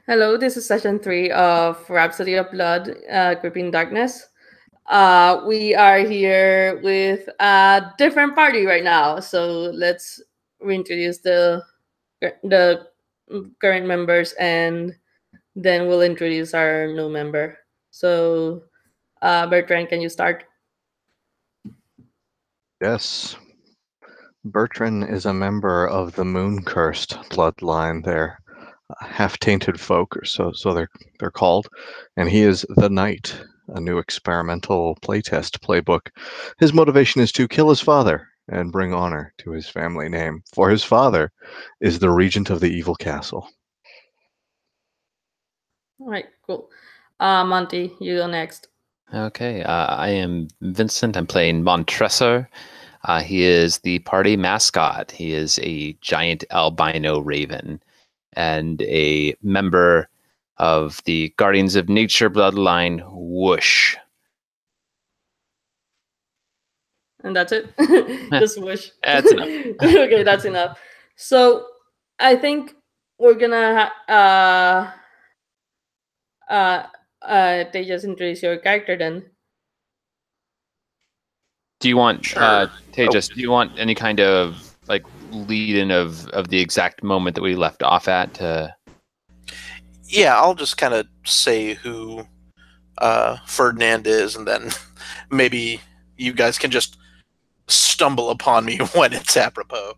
Hello, this is session 3 of Rhapsody of Blood, Gripping Darkness. We are here with a different party right now, so let's reintroduce the current members, and then we'll introduce our new member. So, Bertrand, can you start? Yes. Bertrand is a member of the moon-cursed bloodline. They're half-tainted folk, or so they're called, and he is the Knight, a new experimental playtest playbook. His motivation is to kill his father and bring honor to his family name, for his father is the regent of the evil castle. All right, cool. Monty, you go next. Okay, I am Vincent. I'm playing Montresor. He is the party mascot. He is a giant albino raven and a member of the Guardians of Nature bloodline, Whoosh. And that's it. Just wish. That's enough. Okay, that's enough. So I think we're gonna they just introduce your character then. Do you want Sure. Tejas, do you want any kind of like lead in of the exact moment that we left off at? Yeah, I'll just kind of say who Ferdinand is, and then maybe you guys can just stumble upon me when it's apropos.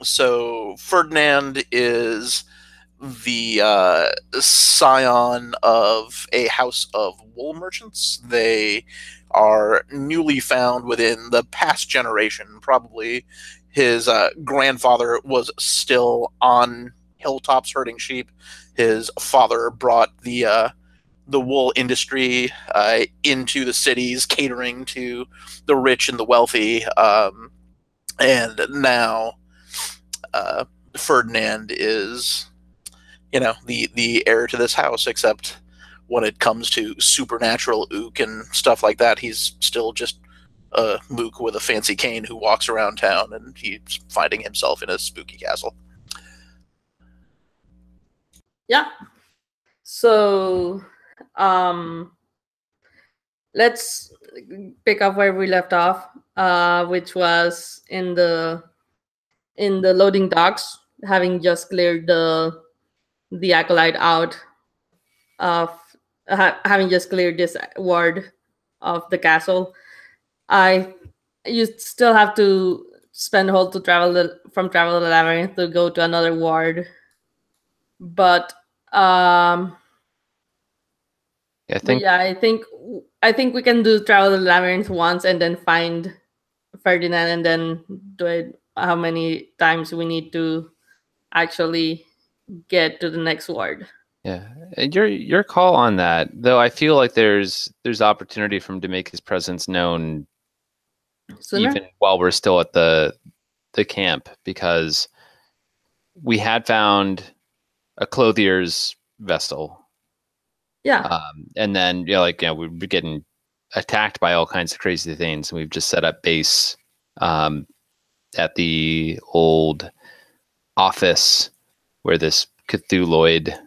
So Ferdinand is the scion of a house of wool merchants. They are newly found within the past generation. Probably his grandfather was still on hilltops herding sheep. His father brought the wool industry into the cities, catering to the rich and the wealthy. And now Ferdinand is, the heir to this house, except when it comes to supernatural ook and stuff like that, he's still just a mook with a fancy cane who walks around town, and he's finding himself in a spooky castle. Yeah. So let's pick up where we left off, which was in the loading docks, having just cleared the acolyte out of having just cleared this ward of the castle. You still have to spend a whole to from travel the labyrinth to go to another ward, but I think I think we can do travel the labyrinth once and then find Ferdinand, and then do it how many times we need to actually get to the next ward. Yeah, and your call on that, though. I feel like there's opportunity for him to make his presence known Sooner? even while we're still at the camp, because we had found a clothier's vessel. Yeah. And then we were getting attacked by all kinds of crazy things, and we've just set up base at the old office where this Cthulhuoid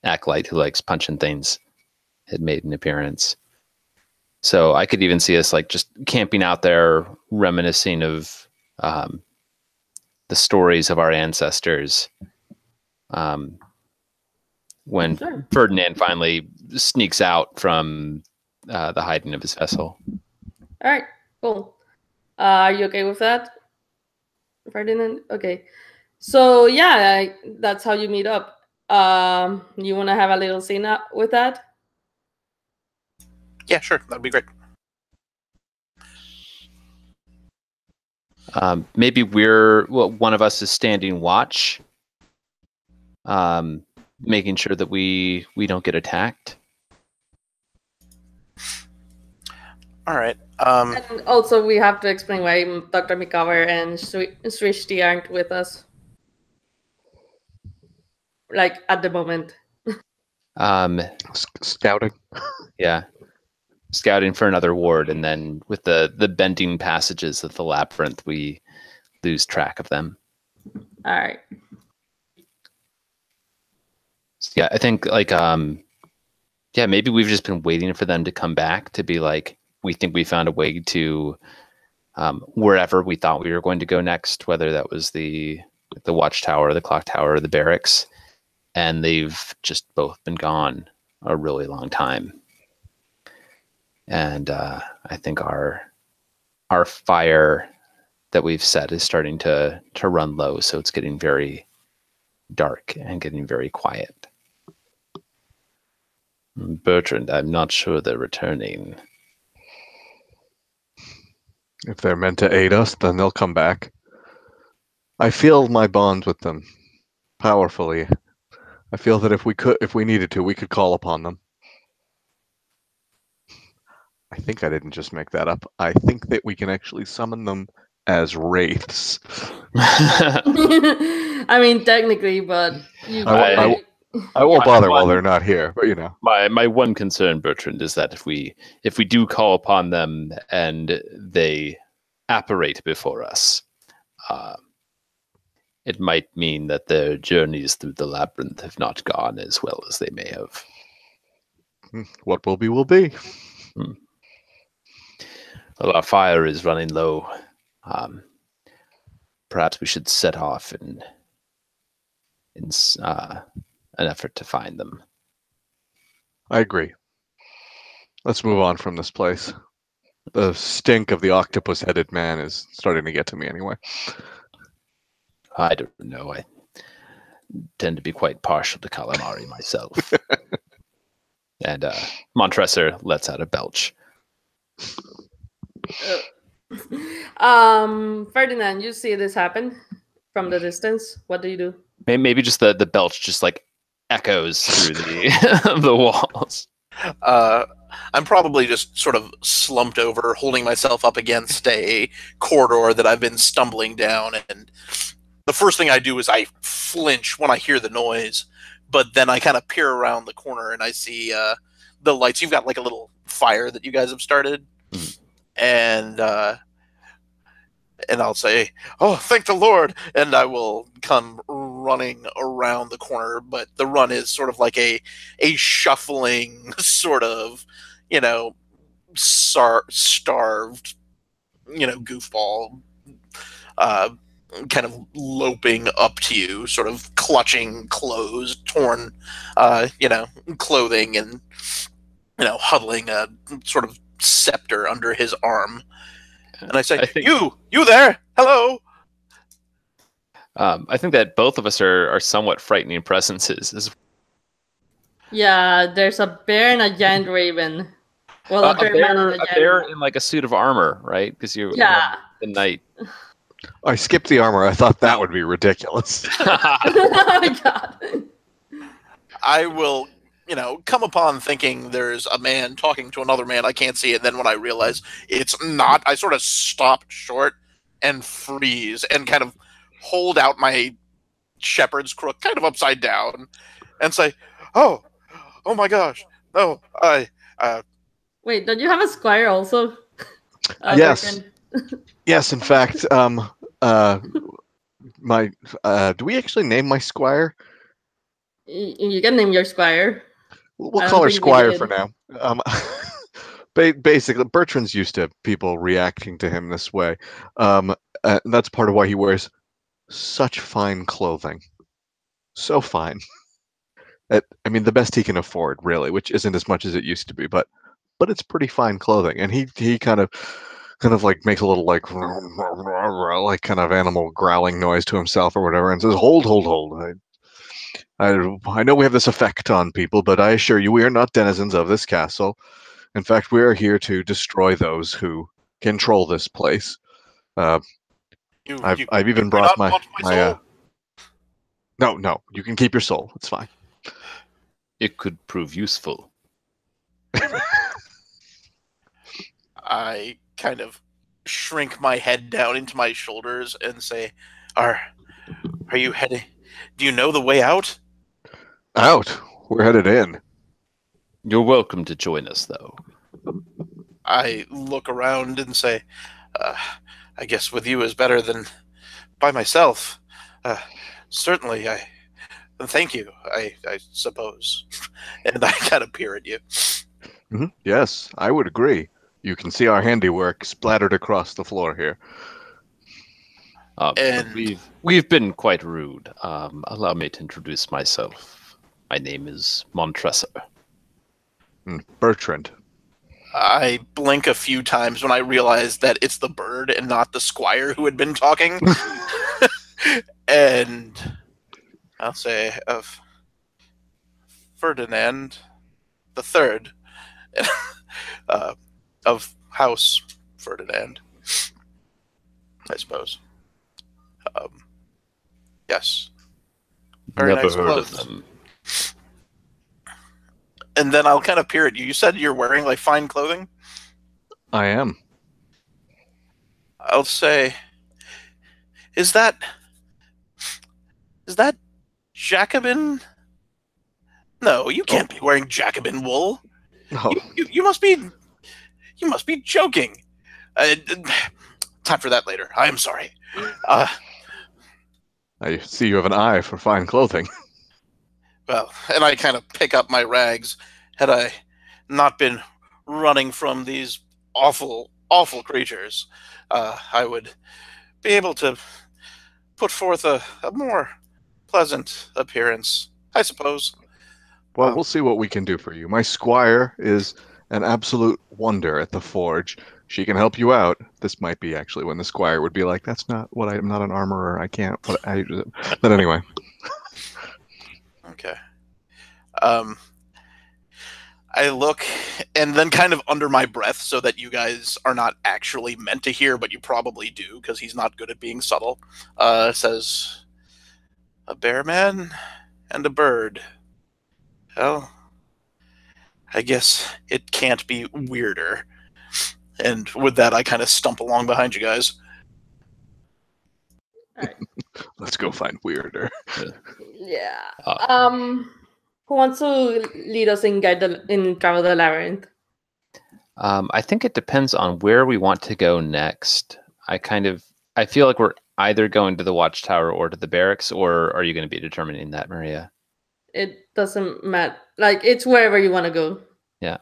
acolyte who likes punching things had made an appearance. So I could even see us just camping out there, reminiscing of the stories of our ancestors. When Ferdinand finally sneaks out from the hiding of his vessel. All right, cool. Are you okay with that, Ferdinand? Okay. So yeah, that's how you meet up. You want to have a little scene with that? Yeah, sure. That'd be great. Maybe one of us is standing watch, making sure that we don't get attacked. All right. And also, we have to explain why Dr. Mikaver and Srishti aren't with us. At the moment. Scouting. Yeah. Scouting for another ward, and then with the bending passages of the labyrinth, we lose track of them. All right. Yeah, I think like yeah, maybe we've just been waiting for them to come back to be like, we think we found a way to wherever we thought we were going to go next, whether that was the watchtower, the clock tower, or the barracks, and they've just both been gone a really long time. And I think our fire that we've set is starting to run low, so it's getting very dark and getting very quiet. Bertrand, I'm not sure they're returning. If they're meant to aid us, then they'll come back. I feel my bond with them powerfully. I feel that if we needed to, we could call upon them. I think I didn't just make that up. I think that we can actually summon them as wraiths. I mean, technically, but I won't bother while they're not here, but you know. My one concern, Bertrand, is that if we do call upon them and they apparate before us, it might mean that their journeys through the labyrinth have not gone as well as they may have. What will be, will be. Well, our fire is running low. Perhaps we should set off in an effort to find them. I agree. Let's move on from this place. The stink of the octopus-headed man is starting to get to me anyway. I don't know. I tend to be quite partial to calamari myself. And Montresor lets out a belch. Ferdinand, you see this happen from the distance. What do you do? Maybe just the belch just like echoes through the walls. I'm probably just sort of slumped over, holding myself up against a corridor that I've been stumbling down, and the first thing I do is I flinch when I hear the noise, but then I kind of peer around the corner and I see the lights. You've got like a little fire that you guys have started, and I'll say, "Oh, thank the Lord!" and I will come running around the corner. But the run is sort of like a shuffling, sort of, starved, goofball, kind of loping up to you, sort of clutching clothes, torn, clothing, and huddling a sort of scepter under his arm. And I say, you there? Hello. I think that both of us are somewhat frightening presences. Yeah, there's a bear and a giant raven. Well, a bear in like a suit of armor, right? Because you're the knight. I skipped the armor. I thought that would be ridiculous. Oh my god. I will, come upon thinking there's a man talking to another man. I can't see it. Then when I realize it's not, I sort of stop short and freeze and kind of hold out my shepherd's crook kind of upside down and say, oh my gosh. No, Wait, don't you have a squire also? Yes. Yes, in fact, my do we actually name my squire? You can name your squire. We'll call her Squire for now. Basically, Bertrand's used to people reacting to him this way. That's part of why he wears such fine clothing. So fine. The best he can afford, really, which isn't as much as it used to be, but it's pretty fine clothing. And he kind of like makes a little like kind of animal growling noise to himself or whatever, and says, "Hold. I know we have this effect on people, but I assure you we are not denizens of this castle. In fact, we are here to destroy those who control this place. I've even brought my No, you can keep your soul. It's fine. It could prove useful." I kind of shrink my head down into my shoulders and say, Are you heading? Do you know the way out? Out? We're headed in. You're welcome to join us, though. I look around and say, I guess with you is better than by myself. Certainly, Thank you, I suppose. And I kind of peer at you. Yes, I would agree. You can see our handiwork splattered across the floor here. And we've been quite rude. Allow me to introduce myself. My name is Montressor. Bertrand. I blink a few times when I realize that it's the bird and not the squire who had been talking. And I'll say of Ferdinand the Third of House Ferdinand, I suppose. Yes. Very Never nice heard clothes. of them. And then I'll kind of peer at you. You said you're wearing like fine clothing? I am. I'll say, is that Jacobin? No, you can't be wearing Jacobin wool. Oh, You must be joking. Time for that later. I am sorry. I see you have an eye for fine clothing. Well, and I kind of pick up my rags. Had I not been running from these awful, awful creatures, I would be able to put forth a more pleasant appearance, I suppose. Well, we'll see what we can do for you. My squire is an absolute wonder at the forge. She can help you out. This might be actually when the squire would be like, "That's not what I'm not an armorer. I can't." But anyway. Okay. I look, and then kind of under my breath, so that you guys are not actually meant to hear, but you probably do, because he's not good at being subtle. Says, a bear man and a bird. Well, I guess it can't be weirder. And with that, I kind of stump along behind you guys. Let's go find weirder. Yeah. Who wants to lead us in Travel the Labyrinth? I think it depends on where we want to go next. I feel like we're either going to the Watchtower or to the barracks, or are you going to be determining that, Maria? It doesn't matter. Like, it's wherever you want to go. Yeah.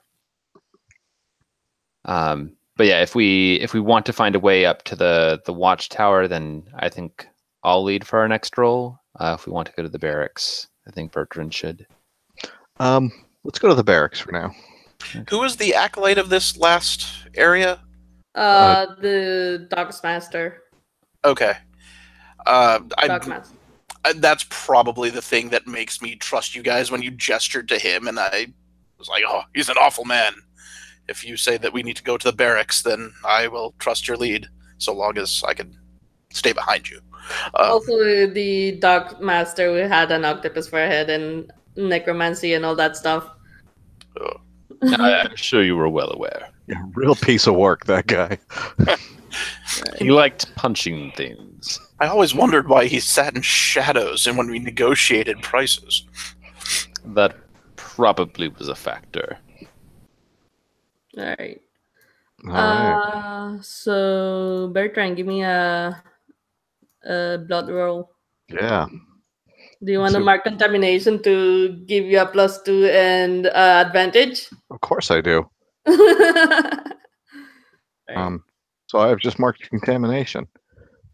But yeah, if we want to find a way up to the Watchtower, then I think I'll lead for our next roll. If we want to go to the barracks, I think Bertrand should. Let's go to the barracks for now. Who is the acolyte of this last area? The Dog's Master. Okay. Dog Master. That's probably the thing that makes me trust you guys when you gestured to him, and I was like, oh, he's an awful man. If you say that we need to go to the barracks, then I will trust your lead, so long as I can stay behind you. Also, the Dog Master, we had an octopus for a head and necromancy and all that stuff. I'm sure you were well aware. Yeah, real piece of work, that guy. He liked punching things. I always wondered why he sat in shadows and when we negotiated prices. That probably was a factor. All right. All right. So Bertrand, give me a blood roll. Yeah. Do you want to So- mark contamination to give you a +2 and advantage? Of course I do. Right. So I've just marked contamination.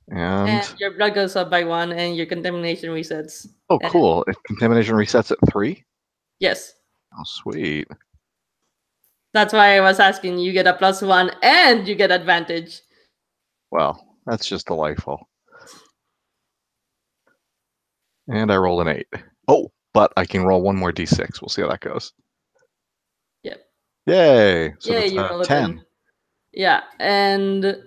And your blood goes up by 1 and your contamination resets. oh, cool. If contamination resets at 3? Yes. Oh, sweet. That's why I was asking. You get a +1 and you get advantage. Well, that's just delightful. And I rolled an 8. Oh, but I can roll one more d6. We'll see how that goes. Yep. Yay! So Yeah, that's you roll a 10. 10. Yeah, and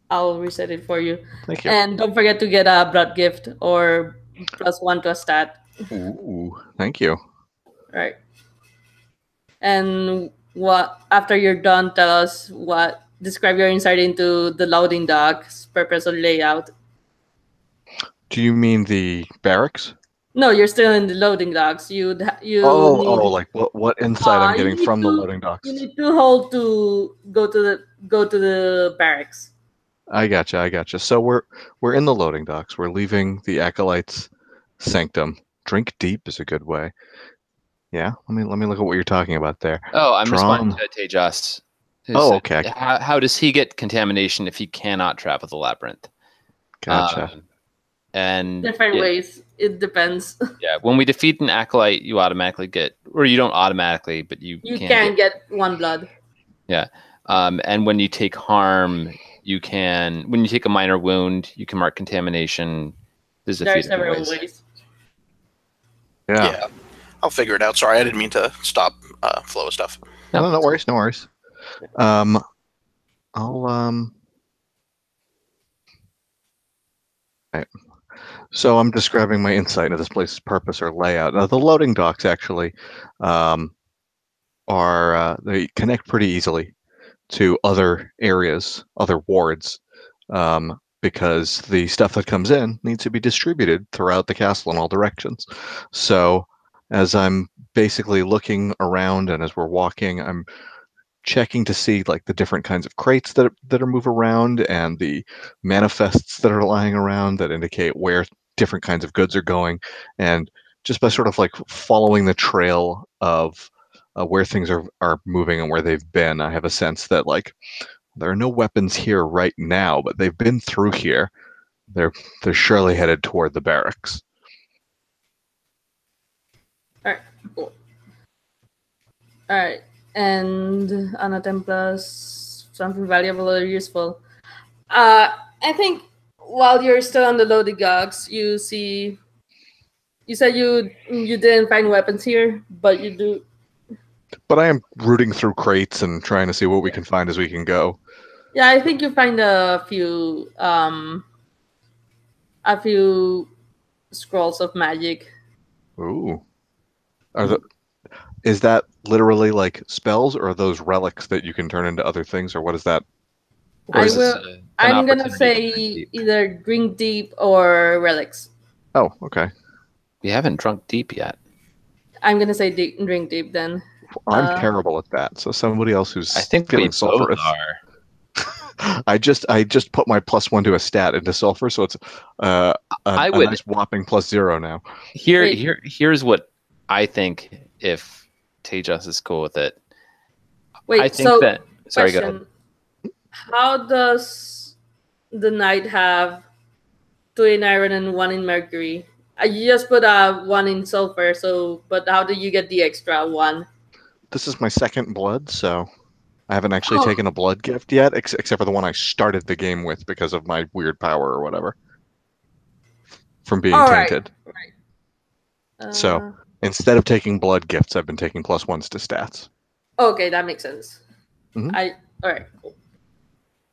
I'll reset it for you. Thank you. And don't forget to get a blood gift or +1 to a stat. Ooh, thank you. Right. And what after you're done, tell us describe your insight into the loading dock's purpose or layout. Do you mean the barracks? No, you're still in the loading docks. You Like what insight I'm you getting need from the to- loading docks. You need to hold to go to the barracks. I gotcha. So we're in the loading docks. We're leaving the acolytes Sanctum. Drink deep is a good way. Yeah, let me look at what you're talking about there. Oh, I'm Drawn. responding to Tejas. Oh, okay. How does he get contamination if he cannot travel the labyrinth? Gotcha. And Different ways. It depends. Yeah, when we defeat an acolyte, you automatically get, or you don't automatically, but you can get 1 blood. Yeah. And when you take harm, when you take a minor wound, you can mark contamination. There are several ways. Yeah. I'll figure it out. Sorry, I didn't mean to stop flow of stuff. No worries, no worries. Right. So I'm describing my insight into this place's purpose or layout. Now, the loading docks actually they connect pretty easily to other areas, other wards, because the stuff that comes in needs to be distributed throughout the castle in all directions. So as I'm basically looking around and as we're walking, I'm checking to see like the different kinds of crates that are move around and the manifests that are lying around that indicate where different kinds of goods are going, and just by sort of like following the trail of where things are moving and where they've been, I have a sense that like there are no weapons here right now, but they've been through here. They're surely headed toward the barracks. All right, cool. All right, and Anatem plus something valuable or useful. I think while you're still on the loading docks, you said you didn't find weapons here, but you do. But I am rooting through crates and trying to see what we can find as we can go. Yeah, I think you find a few scrolls of magic. Ooh. Is that literally like spells, or are those relics that you can turn into other things, or what is that? I'm gonna say either drink deep or relics. Oh, okay. We haven't drunk deep yet. I'm gonna say drink deep then. I'm terrible at that. So somebody else who's I think feeling we both sulfurous. are. I just put my +1 to a stat into sulfur, so it's a nice whopping +0 now. Here's what I think if Tejas is cool with it. Wait, I think sorry, go ahead. How does the knight have 2 in iron and 1 in mercury? You just put 1 in sulfur, but how do you get the extra 1? This is my second blood, so I haven't actually taken a blood gift yet, except for the one I started the game with because of my weird power or whatever from being tainted. Right. So instead of taking blood gifts, I've been taking +1s to stats. Okay, that makes sense. Mm-hmm. All right, cool.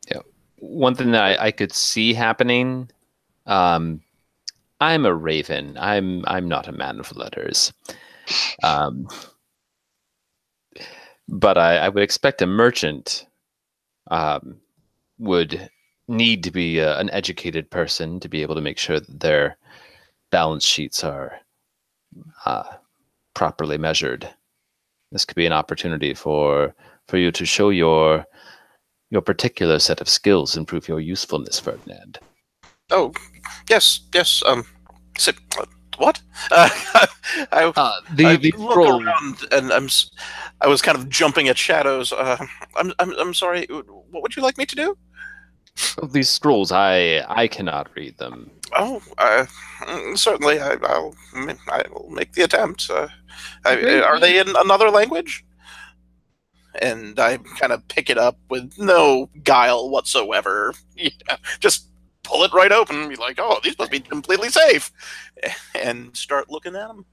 Yeah, one thing that I could see happening. I'm a raven. I'm not a man of letters. But I would expect a merchant would need to be an educated person to be able to make sure that their balance sheets are properly measured. This could be an opportunity for you to show your particular set of skills and prove your usefulness, Ferdinand. Oh, yes. What? I look around and I was kind of jumping at shadows. I'm sorry. What would you like me to do? These scrolls, I cannot read them. Oh, certainly. I will make the attempt. Are they in another language? And I kind of pick it up with no guile whatsoever. Just pull it right open and be like, oh, these must be completely safe. And start looking at them.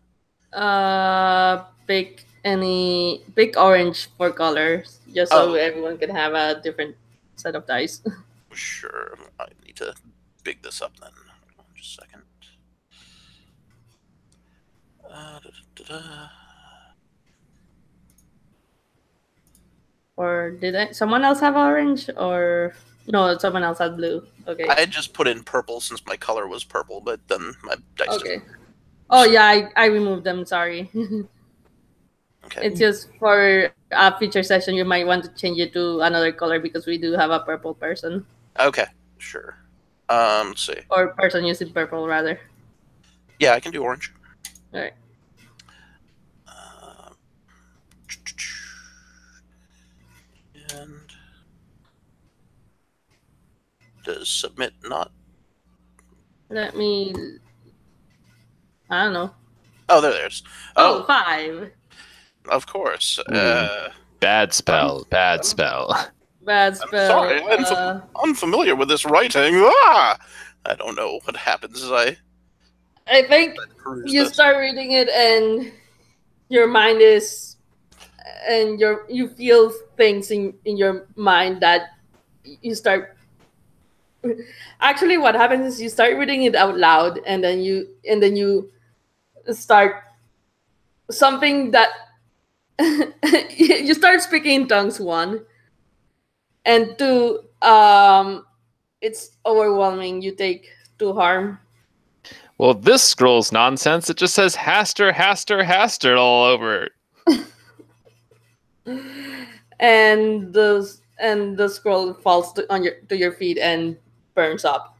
Pick orange for colors, just so everyone can have a different set of dice. Sure. I need to big this up then. Just a second. Or did someone else have orange? Or no, someone else had blue. Okay. I had just put in purple since my color was purple, but then my dice. Okay. Oh yeah, I removed them. Sorry. Okay. It's just for a future session. You might want to change it to another color because we do have a purple person. Okay, sure. Let's see. Or person using purple rather. Yeah, I can do orange. All right. And does submit not? Let me. I don't know. Oh, there's. Oh, Oh, 5. of course. Ooh. Bad spell. Bad spell. Bad I'm spell. sorry, I'm unfamiliar with this writing. Ah! I don't know what happens as I I think peruse you this. start reading it, and your mind is, and you feel things in your mind that you start. Actually, what happens is you start reading it out loud, and then you start something that you start speaking in tongues, one, and two, it's overwhelming. You take 2 harm. Well, this scroll's nonsense. It just says Haster, Haster, Haster all over it. And the scroll falls to your feet and burns up.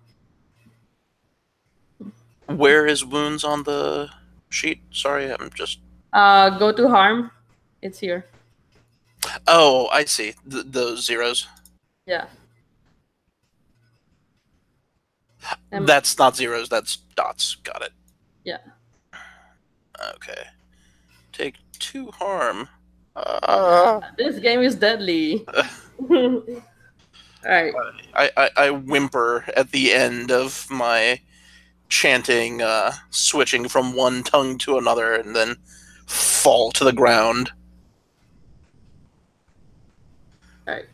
Where is wounds on the sheet? Sorry, I'm just. Go to harm. It's here. Oh, I see. Those zeros. Yeah. That's not zeros, that's dots. Got it. Yeah. Okay. Take 2 harm. This game is deadly. All right. I whimper at the end of my chanting, switching from one tongue to another, and then fall to the ground. All right.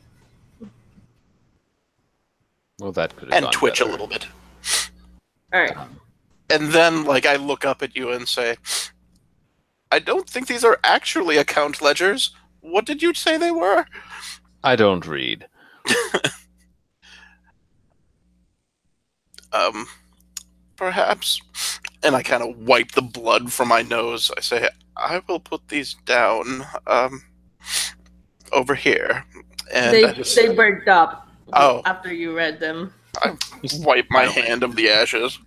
Well, that could have And gone twitch better. a little bit. All right. And then, like, I look up at you and say, I don't think these are actually account ledgers. What did you say they were? I don't read. Perhaps. And I kind of wipe the blood from my nose. I say, I will put these down, over here. And They burnt up. Oh. After you read them. I wipe my hand of the ashes.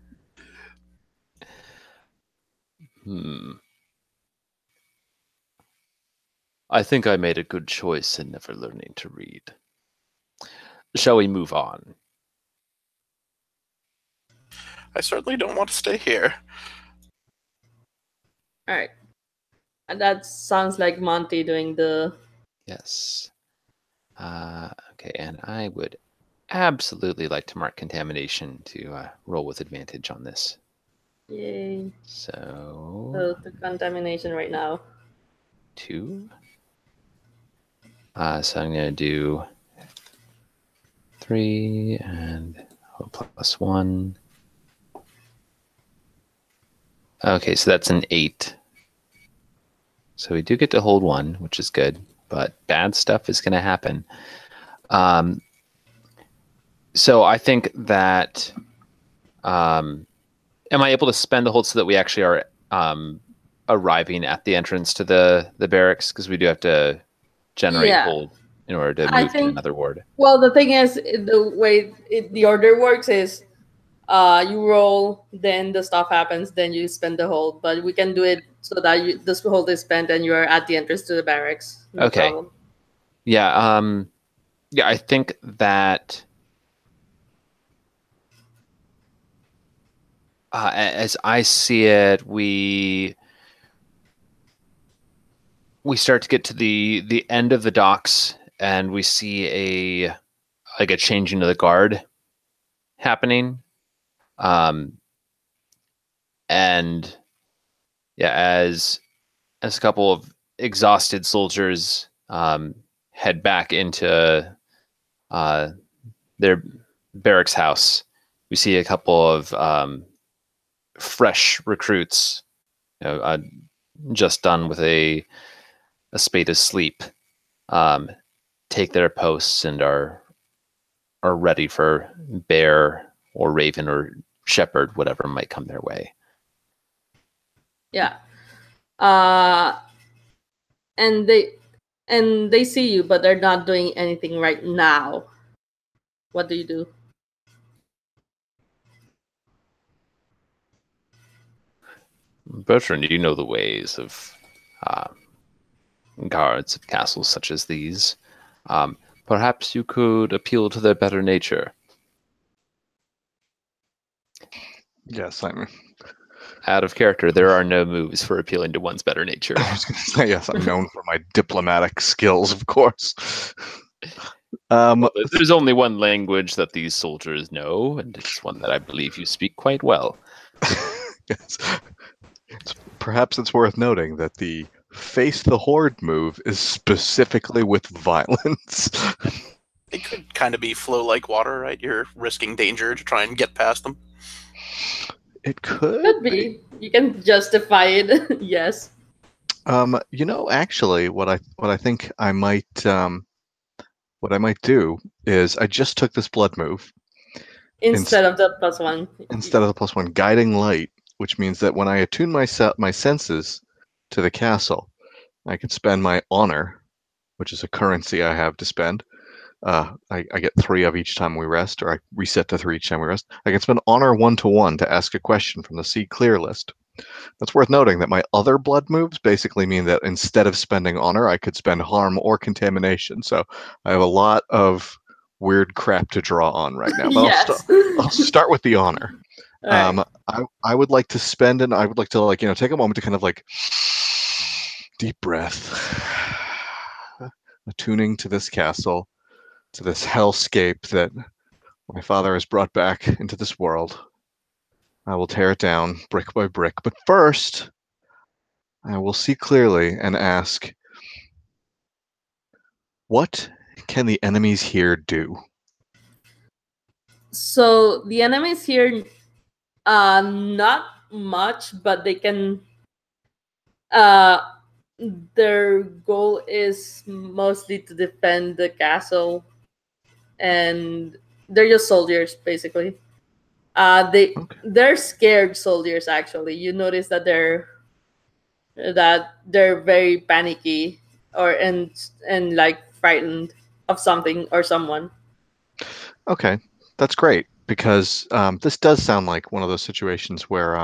I think I made a good choice in never learning to read. Shall we move on? I certainly don't want to stay here. All right. And that sounds like Monty doing the. Yes. Okay, and I would absolutely like to mark contamination to roll with advantage on this. Yay. So The contamination right now. 2. So I'm going to do 3 and plus 1. Okay, so that's an 8. So we do get to hold 1, which is good, but bad stuff is going to happen. So I think that, am I able to spend the hold so that we actually are arriving at the entrance to the barracks? Because we do have to generate hold in order to move to another ward. Well, the thing is, the way the order works is you roll, then the stuff happens, then you spend the hold. But we can do it so that this hold is spent and you are at the entrance to the barracks. No problem. Yeah. Yeah, I think that as I see it, we start to get to the end of the docks, and we see a changing of the guard happening. And yeah, as a couple of exhausted soldiers head back into their barracks house, we see a couple of fresh recruits, just done with a spade of sleep, take their posts and are ready for bear or raven or shepherd, whatever might come their way. Yeah. And they see you, but they're not doing anything right now. What do you do? Bertrand, you know the ways of guards of castles such as these. Perhaps you could appeal to their better nature. Yes, I'm. Out of character, there are no moves for appealing to one's better nature. I was going to say yes. I'm known for my diplomatic skills, of course. Well, there's only one language that these soldiers know, and it's one that I believe you speak quite well. Yes. Perhaps it's worth noting that the face the horde move is specifically with violence. It could kind of be flow like water, right? You're risking danger to try and get past them. It could be. You can justify it. Yes. Actually, what I think I might do is I just took this blood move Instead of the +1. Instead of the +1, guiding light, which means that when I attune my senses to the castle, I can spend my honor, which is a currency I have to spend. I get 3 of each time we rest, or I reset to 3 each time we rest. I can spend honor 1-to-1 to ask a question from the See Clear list. That's worth noting that my other blood moves basically mean that instead of spending honor, I could spend harm or contamination. So I have a lot of weird crap to draw on right now. But Yes. I'll start with the honor. Right. I would like to spend, and I would like to take a moment to kind of deep breath, attuning to this castle, to this hellscape that my father has brought back into this world. I will tear it down brick by brick. But first, I will see clearly and ask, what can the enemies here do? So the enemies here, not much, but they can. Their goal is mostly to defend the castle, and they're just soldiers basically. They're scared soldiers. Actually, you notice that they're very panicky and like frightened of something or someone. Okay, that's great, because this does sound like one of those situations where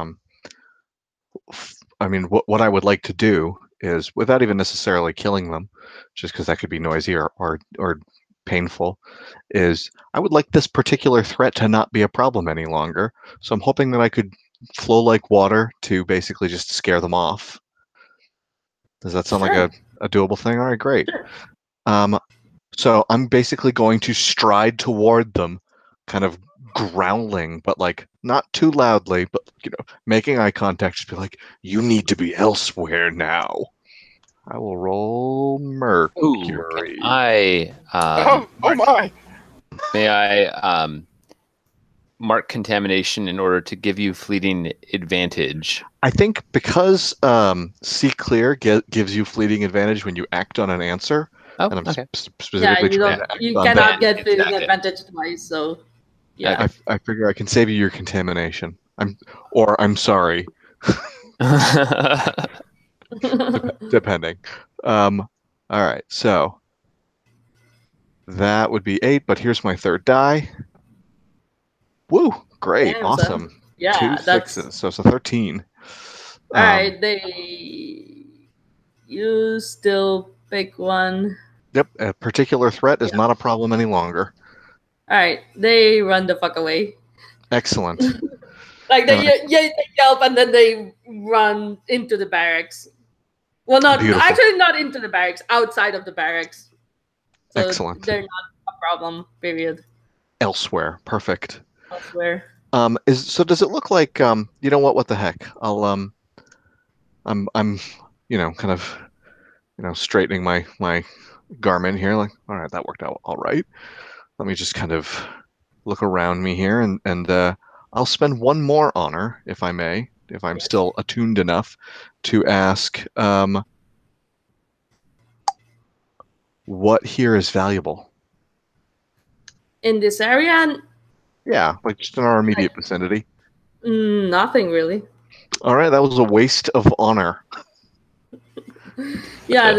what I would like to do is, without even necessarily killing them, just because that could be noisy or painful, is I would like this particular threat to not be a problem any longer. So I'm hoping that I could flow like water to basically just scare them off. Does that sound like a doable thing? All right, great. Sure. So I'm basically going to stride toward them, kind of growling, but not too loudly, but making eye contact, just be like, "You need to be elsewhere now." I will roll Mercury. Ooh, can I My! may I mark contamination in order to give you fleeting advantage? I think because See Clear gives you fleeting advantage when you act on an answer. Oh, And I'm okay. specifically trying to act You on cannot that. get fleeting Exactly. advantage twice. So yeah. Okay. I figure I can save you your contamination. I'm sorry. Depending. All right, so that would be 8, but here's my third die. Woo! Great, Damn, awesome. son. Yeah, 2 6s, so it's a 13. All right, you still pick one. Yep, a particular threat is not a problem any longer. All right, they run the fuck away. Excellent. They yelp and then they run into the barracks. Well, actually not into the barracks, outside of the barracks. So excellent. They're not a problem. Period. Elsewhere, perfect. Elsewhere. So does it look like you know what? What the heck? I'm kind of straightening my garment here. Like, all right, that worked out all right. Let me just kind of look around me here, and I'll spend 1 more honor, if I may, if I'm still attuned enough to ask what here is valuable. In this area? Yeah, just in our immediate vicinity. Nothing really. All right, that was a waste of honor. Yeah,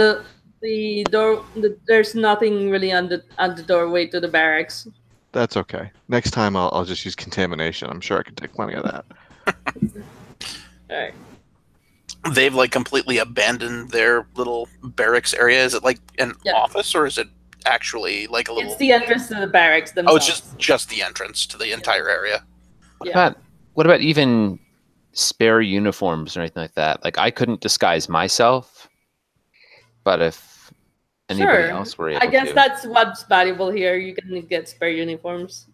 the door. There's nothing really on the doorway to the barracks. That's okay. Next time I'll just use contamination. I'm sure I can take plenty of that. All right. they've like completely abandoned their little barracks area. Is it like an office, or is it actually like a little? It's the entrance to the barracks Oh, themselves. it's just the entrance to the entire area. What about even spare uniforms or anything like that? Like, I couldn't disguise myself, but if anybody else were able to. I guess that's what's valuable here. You can get spare uniforms.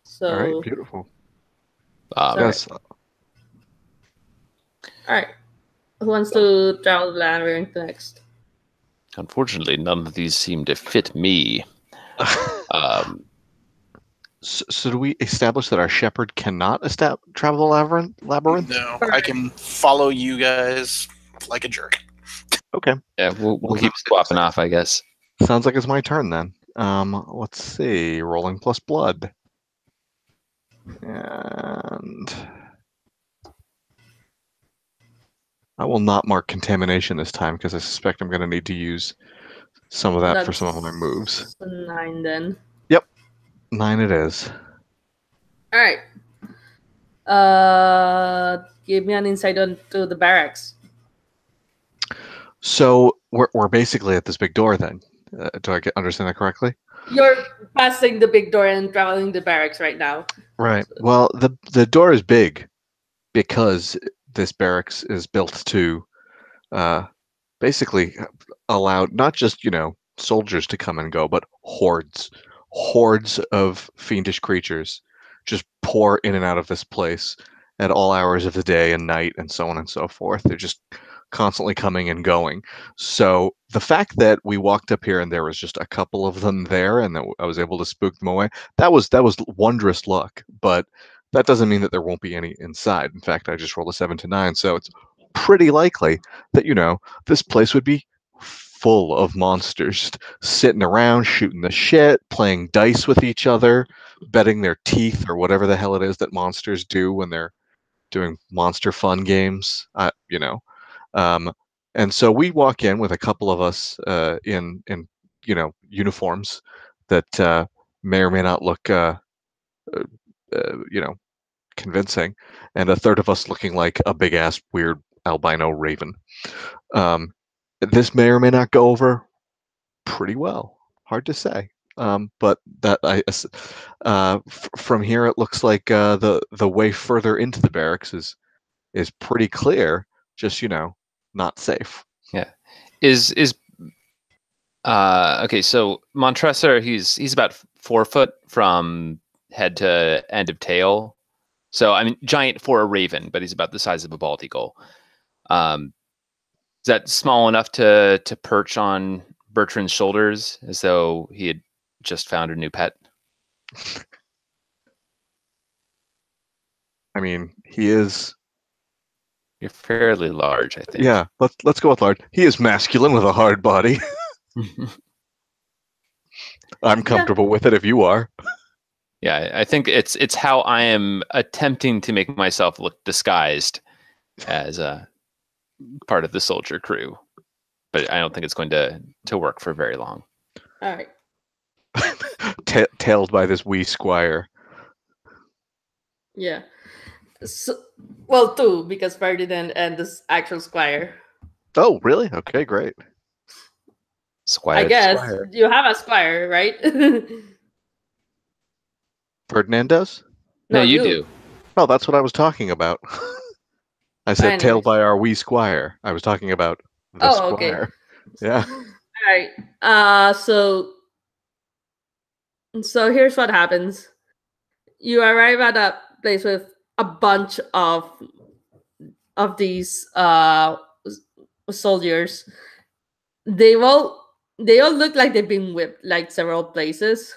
So, all right, beautiful. Yes. All right. Who wants to travel the labyrinth next? Unfortunately, none of these seem to fit me. So do we establish that our shepherd cannot travel the labyrinth? No, I can follow you guys like a jerk. Okay. Yeah, we'll keep swapping off, I guess. Sounds like it's my turn then. Let's see. Rolling plus blood. And I will not mark contamination this time because I suspect I'm going to need to use some of that for some of my moves. 9 then. Yep. 9 it is. All right. Give me an insight onto the barracks. So we're basically at this big door then. Do I understand that correctly? You're passing the big door and traveling the barracks right now. Right. Well, the door is big because this barracks is built to basically allow not just, soldiers to come and go, but hordes of fiendish creatures just pour in and out of this place at all hours of the day and night and so on and so forth. They're just constantly coming and going. So the fact that we walked up here and there was just a couple of them there and that I was able to spook them away, that was wondrous luck. But that doesn't mean that there won't be any inside. In fact, I just rolled a 7 to 9, so it's pretty likely that, this place would be full of monsters sitting around, shooting the shit, playing dice with each other, betting their teeth or whatever the hell it is that monsters do when they're doing monster fun games. And so we walk in with a couple of us in uniforms that may or may not look convincing, and a third of us looking like a big ass weird albino raven. This may or may not go over pretty well. Hard to say. But that from here it looks like the way further into the barracks is pretty clear. Just not safe. Yeah. Okay, so Montresor, he's about 4 foot from head to end of tail. So I mean, giant for a raven, but he's about the size of a bald eagle. Is that small enough to perch on Bertrand's shoulders as though he had just found a new pet? I mean, he is. You're fairly large, I think. Yeah, let's go with large. He is masculine with a hard body. I'm comfortable with it if you are. Yeah, I think it's how I am attempting to make myself look disguised as a part of the soldier crew, but I don't think it's going to work for very long. All right. Tailed by this wee squire. Yeah. So, well, 2 because Ferdinand and this actual squire. Oh, really? Okay, great. Squire. I guess Squire. you have a squire, right? Ferdinand does? No, you do. Oh, that's what I was talking about. I said Anyways. tailed by our wee squire. I was talking about the squire. Okay. Yeah. All right. So here's what happens. You arrive at a place with a bunch of these soldiers. They all look like they've been whipped like several places,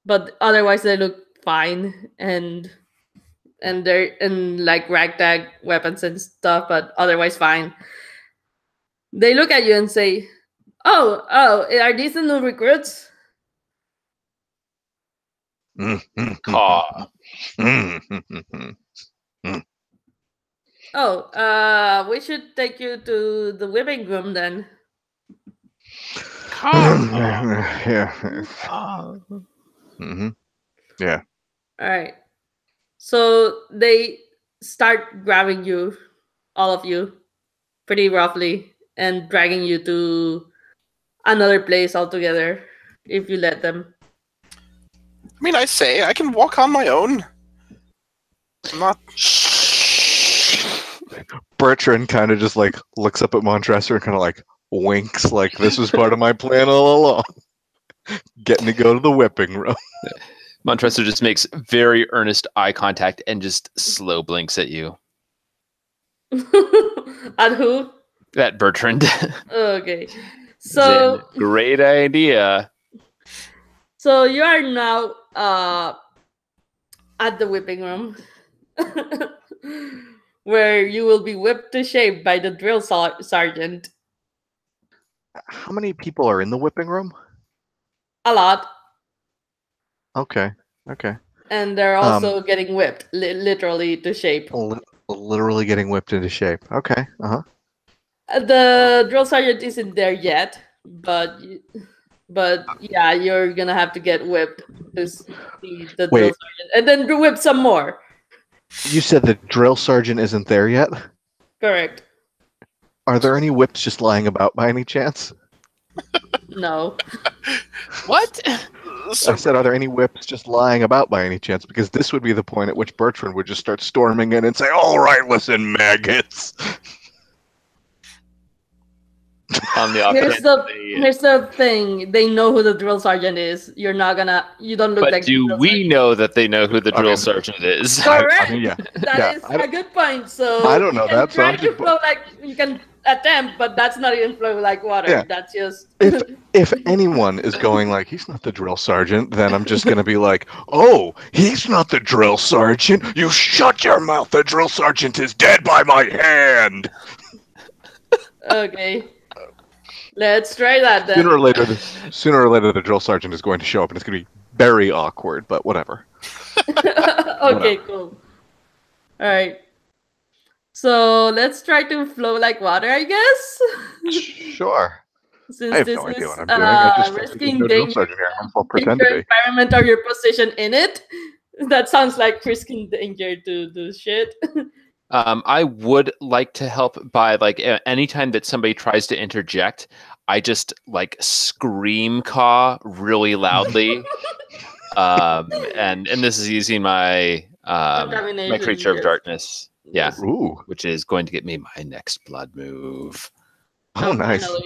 but otherwise they look fine and they're in like ragtag weapons and stuff, but otherwise fine. They look at you and say, "Oh, are these the new recruits?" Caw. Oh, we should take you to the whipping room then. Yeah. Mm-hmm. Yeah. All right. So they start grabbing you, all of you, pretty roughly, and dragging you to another place altogether if you let them. I mean, I say I can walk on my own. I'm not. Bertrand kind of just like looks up at Montresor and kind of like winks, like this was part of my plan all along. Getting to go to the whipping room. Montresor just makes very earnest eye contact and just slow blinks at you. At who? At Bertrand. Okay. So Zen, great idea. So you are now at the whipping room, where you will be whipped to shape by the drill sergeant. How many people are in the whipping room? A lot. Okay. Okay. And they're also getting whipped, literally to shape. Literally getting whipped into shape. Okay. The drill sergeant isn't there yet, but yeah, you're gonna have to get whipped to see the drill sergeant, and then whip some more. You said the drill sergeant isn't there yet? Correct. Are there any whips just lying about by any chance? No. What? I said, are there any whips just lying about by any chance? Because this would be the point at which Bertrand would just start storming in and say, "All right, listen, maggots." On the off here's the thing. They know who the drill sergeant is. You don't look but like. Do we know that they know who the drill sergeant is? Correct. Yeah. That is a good point. So I don't know that. So try to flow like you can attempt, but that's not even flow like water. Yeah. That's just. If anyone is going like, he's not the drill sergeant, then I'm just going to be like, oh, he's not the drill sergeant. You shut your mouth. The drill sergeant is dead by my hand. Okay. Let's try that then. Sooner or later, the drill sergeant is going to show up, and it's going to be very awkward, but whatever. Okay, cool. All right. So let's try to flow like water, I guess. Sure. Since I have this no idea is what I'm doing. I just risking no drill danger sergeant here. I'll in pretend your to be. environment or your position in it. That sounds like risking danger to do shit. I would like to help by anytime that somebody tries to interject, I just scream caw really loudly. And this is using my my creature of darkness. Yeah. Ooh. Which is going to get me my next blood move. Oh, nice. All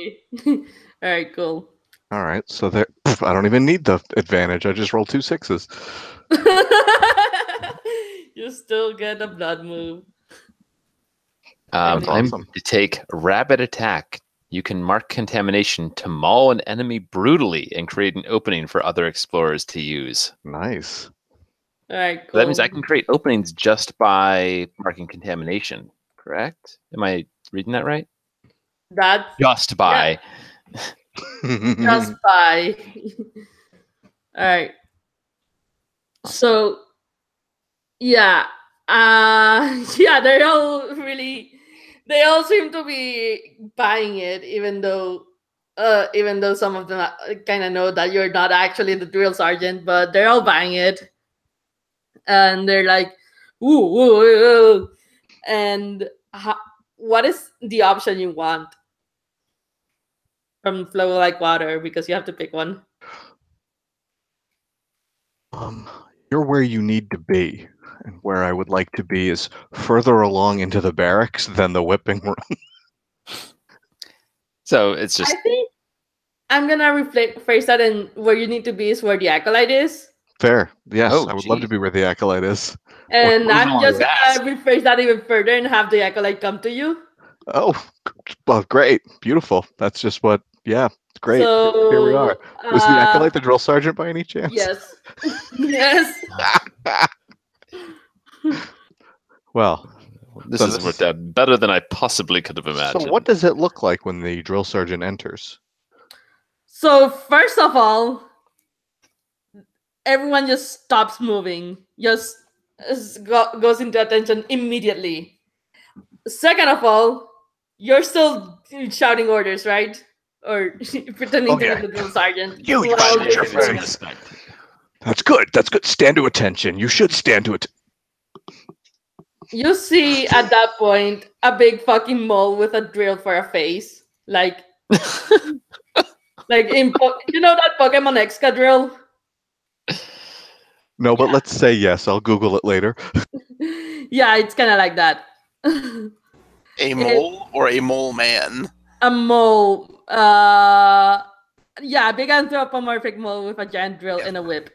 right, cool. All right, so there. I don't even need the advantage. I just rolled 2 6s. You still get a blood move. I'm awesome. to take rapid attack. You can mark contamination to maul an enemy brutally and create an opening for other explorers to use. Nice. All right, cool. So that means I can create openings just by marking contamination, correct? Am I reading that right? That's Just by. Yeah. Just by. All right. So, yeah. Yeah, they all seem to be buying it, even though some of them kind of know that you're not actually the drill sergeant, but they're all buying it, and they're like, "Ooh, ooh, ooh." And what is the option you want from flow like water? Because you have to pick one. You're where you need to be. And where I would like to be is further along into the barracks than the whipping room. So it's just. I think I'm gonna rephrase that, and where you need to be is where the acolyte is. Fair. Yes, Oh, I would love to be where the acolyte is. And I'm just that? gonna rephrase that even further and have the acolyte come to you. Oh, well, great. Beautiful. That's just what, yeah, it's great. So, here we are. Was the acolyte the drill sergeant by any chance? Yes. Yes. Well, this has worked out better than I possibly could have imagined. So what does it look like when the drill sergeant enters? So first of all, everyone just stops moving. Just goes into attention immediately. Second of all, you're still shouting orders, right? Or pretending to be the drill sergeant. You shut your face. That's good. That's good. Stand to attention. You should stand to it. You see at that point a big fucking mole with a drill for a face, like you know that Pokemon Excadrill? No, but let's say yes. I'll Google it later. Yeah, it's kind of like that. A mole or a mole man? A mole. Yeah, a big anthropomorphic mole with a giant drill and a whip.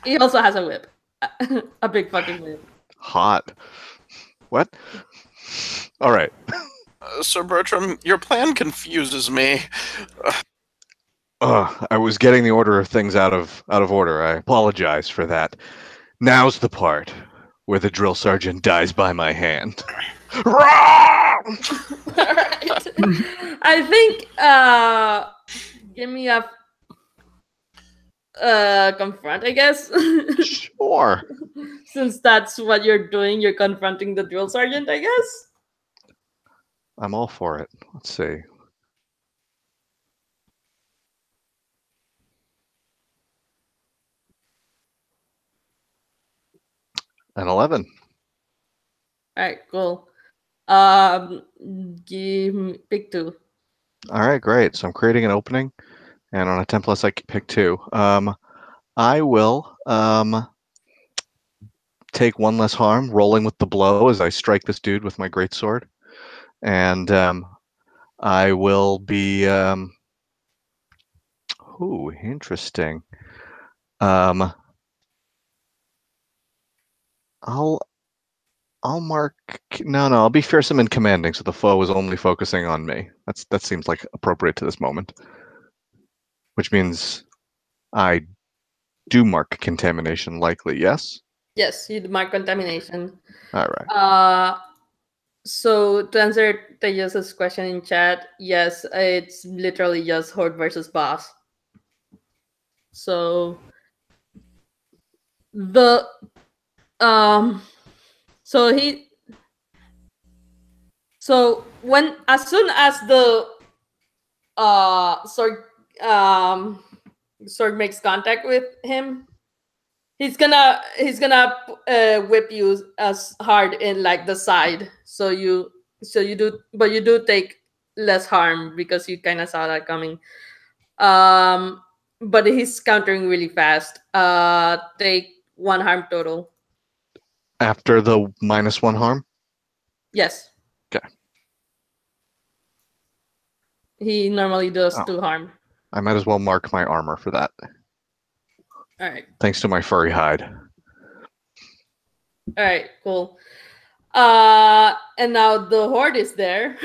He also has a whip. A big fucking whip. Hot. What? All right. Sir Bertram, your plan confuses me. I was getting the order of things out of order. I apologize for that. Now's the part where the drill sergeant dies by my hand. Alright. I think give me a confront, I guess. Sure. Since that's what you're doing, you're confronting the drill sergeant, I guess. I'm all for it. Let's see. An 11. Alright, cool. Pick 2. All right, great. So I'm creating an opening, and on a 10 plus, I can pick 2. I will take 1 less harm, rolling with the blow as I strike this dude with my greatsword, and I will be. Ooh, interesting. I'll mark. No, I'll be fearsome and commanding, so the foe is only focusing on me. That seems like appropriate to this moment. Which means I do mark contamination likely, yes? Yes, you mark contamination. All right. So to answer Tejas' question in chat, yes, it's literally just Horde versus boss. So the as soon as the sword makes contact with him, he's gonna whip you as hard in like the side, so you do take less harm because you kind of saw that coming. But he's countering really fast. Take 1 harm total. After the -1 harm? Yes. Okay. He normally does 2 harm. I might as well mark my armor for that. All right. Thanks to my furry hide. All right, cool. And now the Horde is there.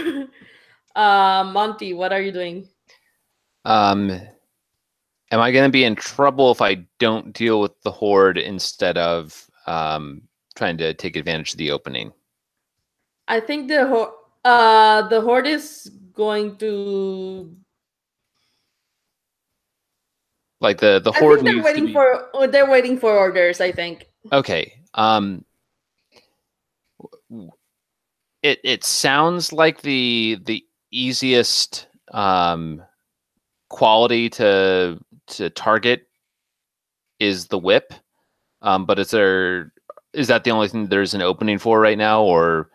Monty, what are you doing? Am I going to be in trouble if I don't deal with the Horde instead of trying to take advantage of the opening? I think the Horde is going to, like the Horde. I think they're waiting for orders, I think. Okay. It sounds like the easiest quality to target is the whip, but is that the only thing there's an opening for right now, or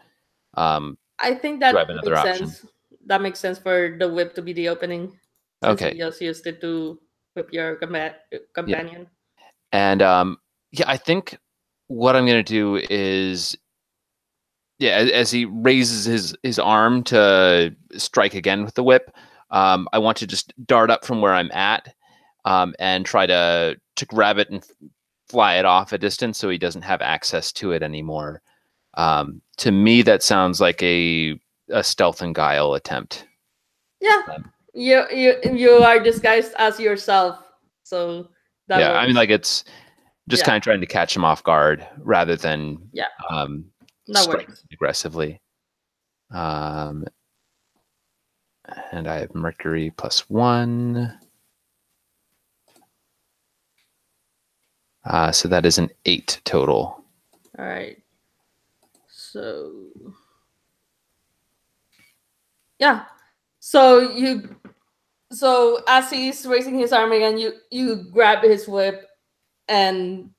I think that makes sense. That makes sense for the whip to be the opening. Okay. You just used it to whip your companion. Yeah. And I think what I'm gonna do is, as he raises his arm to strike again with the whip, I want to just dart up from where I'm at and try to grab it and fly it off a distance so he doesn't have access to it anymore. To me, that sounds like a stealth and guile attempt. Yeah, you are disguised as yourself, so that works. I mean, like, it's just kind of trying to catch him off guard rather than strike aggressively. And I have Mercury +1. So that is an 8 total. All right. So as he's raising his arm again, you grab his whip, and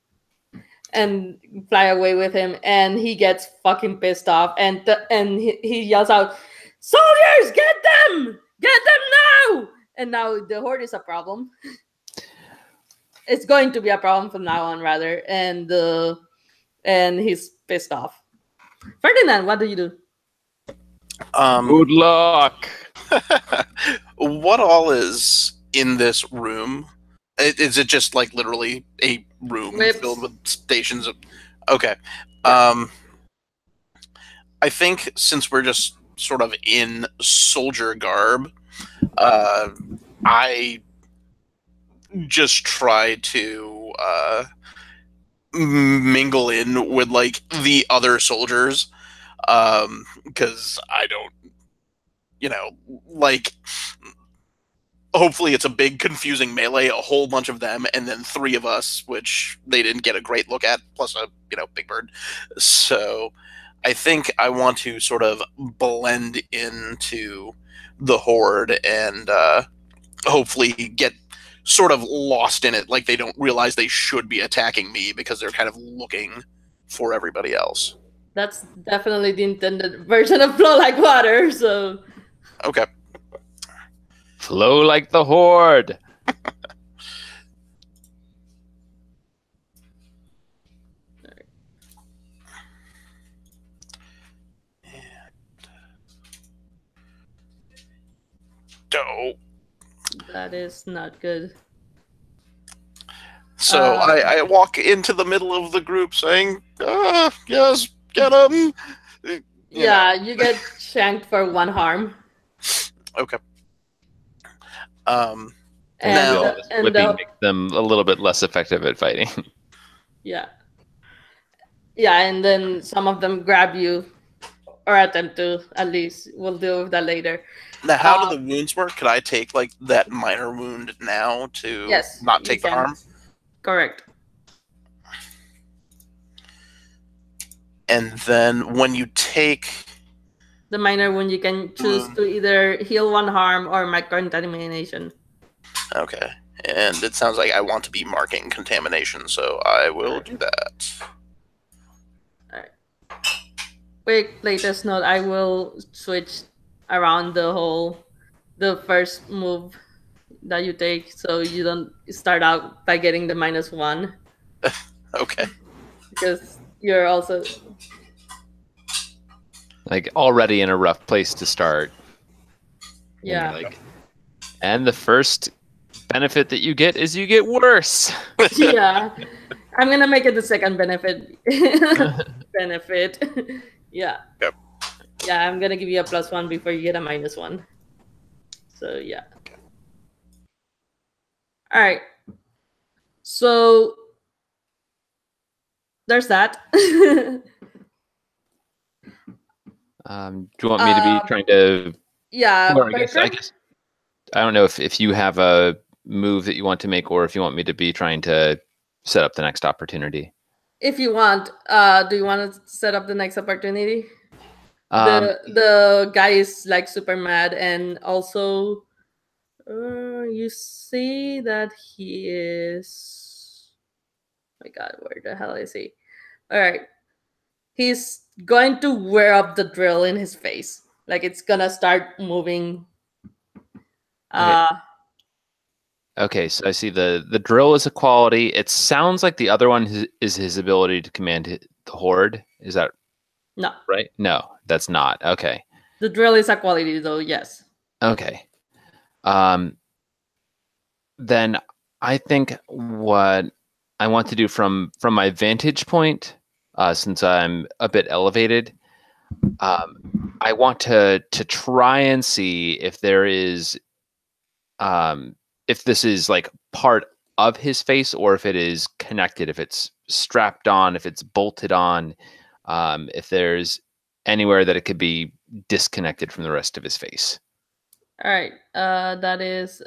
and fly away with him, and he gets fucking pissed off, and he yells out, "Soldiers, get them now!" And now the horde is a problem. It's going to be a problem from now on, rather, and he's pissed off. Ferdinand, what do you do? Good luck. What all is in this room? Is it just like literally a room Whips. filled with stations of? Okay. Yeah. I think since we're just sort of in soldier garb, I just try to mingle in with like the other soldiers, because I don't, like. Hopefully it's a big confusing melee, a whole bunch of them, and then 3 of us, which they didn't get a great look at, plus a big bird. So I think I want to sort of blend into the horde and hopefully get sort of lost in it, like they don't realize they should be attacking me because they're kind of looking for everybody else. That's definitely the intended version of flow like water, so Okay. Flow like the horde. Dope. that is not good. So I walk into the middle of the group saying, yes, get him. Yeah, you get shanked for 1 harm. Okay. And, Now- Whipping makes them a little bit less effective at fighting. yeah, and then some of them grab you, or attempt to. At least we'll deal with that later. Now, how do the wounds work? Could I take like that minor wound now to Yes, not you take the can. harm? Correct. And then when you take, The minor wound, you can choose to either heal 1 harm or mark contamination. okay, and it sounds like I want to be marking contamination, so I will do that. Quick playtest note: I will switch around the first move that you take, so you don't start out by getting the -1, Okay. because you're also Like already in a rough place to start. And yeah. you're like, and the first benefit that you get is you get worse. Yeah, I'm gonna make it the second benefit. benefit. Yeah. Yep. Yeah, I'm gonna give you a +1 before you get a -1. So yeah. All right. So there's that. Do you want me to be trying to? Yeah. Or I guess I don't know if you have a move that you want to make, or if you want me to be trying to set up the next opportunity. If you want, do you want to set up the next opportunity? Um, The guy is like super mad, and also you see that he is. Oh my God, where the hell is he? All right, he's going to wear up the drill in his face, like it's gonna start moving. Okay, so I see the drill is a quality. It sounds like the other one is his ability to command the horde. Is that No, right? No, that's not. Okay. the drill is a quality, though. Yes. Okay. Then I think what I want to do from my vantage point, since I'm a bit elevated, I want to try and see if there is, if this is like part of his face, or if it is connected, if it's strapped on, if it's bolted on, if there's anywhere that it could be disconnected from the rest of his face. All right. That is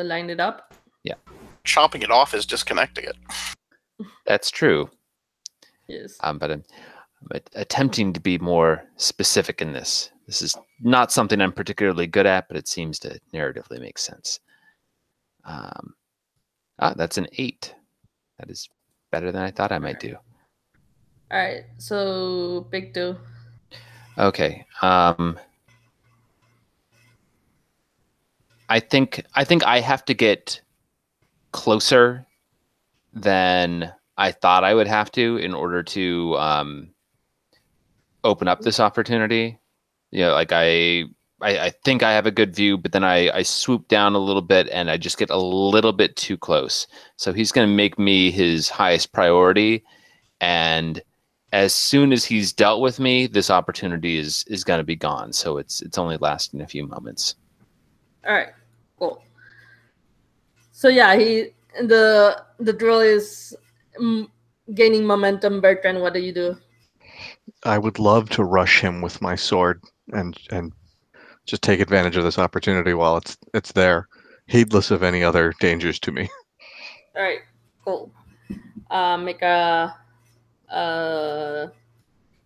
line it up. Yeah. Chopping it off is disconnecting it. That's true. Yes. But I'm attempting to be more specific in this. This is not something I'm particularly good at, but it seems to narratively make sense. That's an 8. That is better than I thought I might do. All right, so pick 2. Okay. I think I have to get closer than I thought I would have to in order to open up this opportunity. You know, like I think I have a good view, but then I swoop down a little bit and I just get a little bit too close. So he's going to make me his highest priority, and as soon as he's dealt with me, this opportunity is going to be gone. So it's only lasting a few moments. All right, cool. So yeah, the drill is gaining momentum. Bertrand, what do you do? I would love to rush him with my sword and just take advantage of this opportunity while it's there, heedless of any other dangers to me. All right, cool. Make a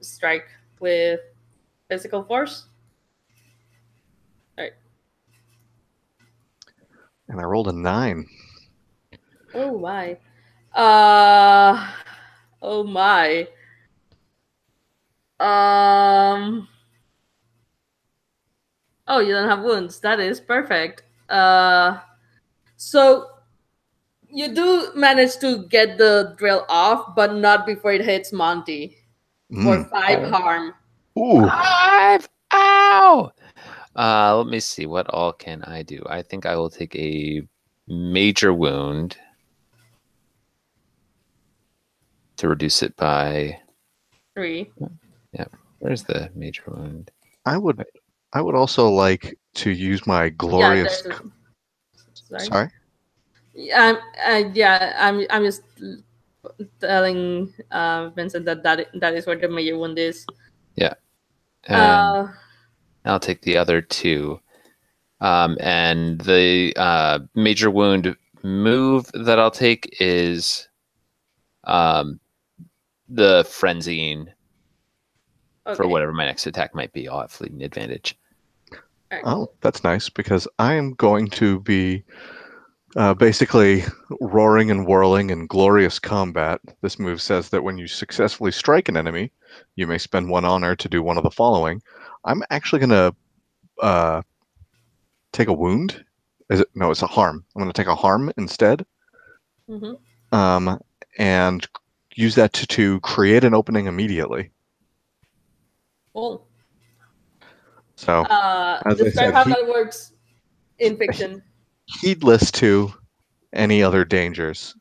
strike with physical force. All right. And I rolled a 9. Oh my. Oh my. Oh, you don't have wounds. That is perfect. So you do manage to get the drill off, but not before it hits Monty for 5 harm. Ooh. 5! Ow! Let me see. What all can I do? I think I will take a major wound to reduce it by 3. Yeah. Where's the major wound? I would also like to use my glorious. Sorry. Yeah, I'm just telling Vincent that is where the major wound is. Yeah. I'll take the other 2. And the major wound move that I'll take is the frenzying for whatever my next attack might be. I'll have fleeting advantage. Right. Oh, that's nice, because I am going to be basically roaring and whirling in glorious combat. This move says that when you successfully strike an enemy, you may spend 1 honor to do one of the following. I'm actually going to take a wound. No, it's a harm. I'm going to take a harm instead. Mm-hmm. And use that to create an opening immediately. Cool. So, as I describe said, how that works in fiction. Heedless to any other dangers.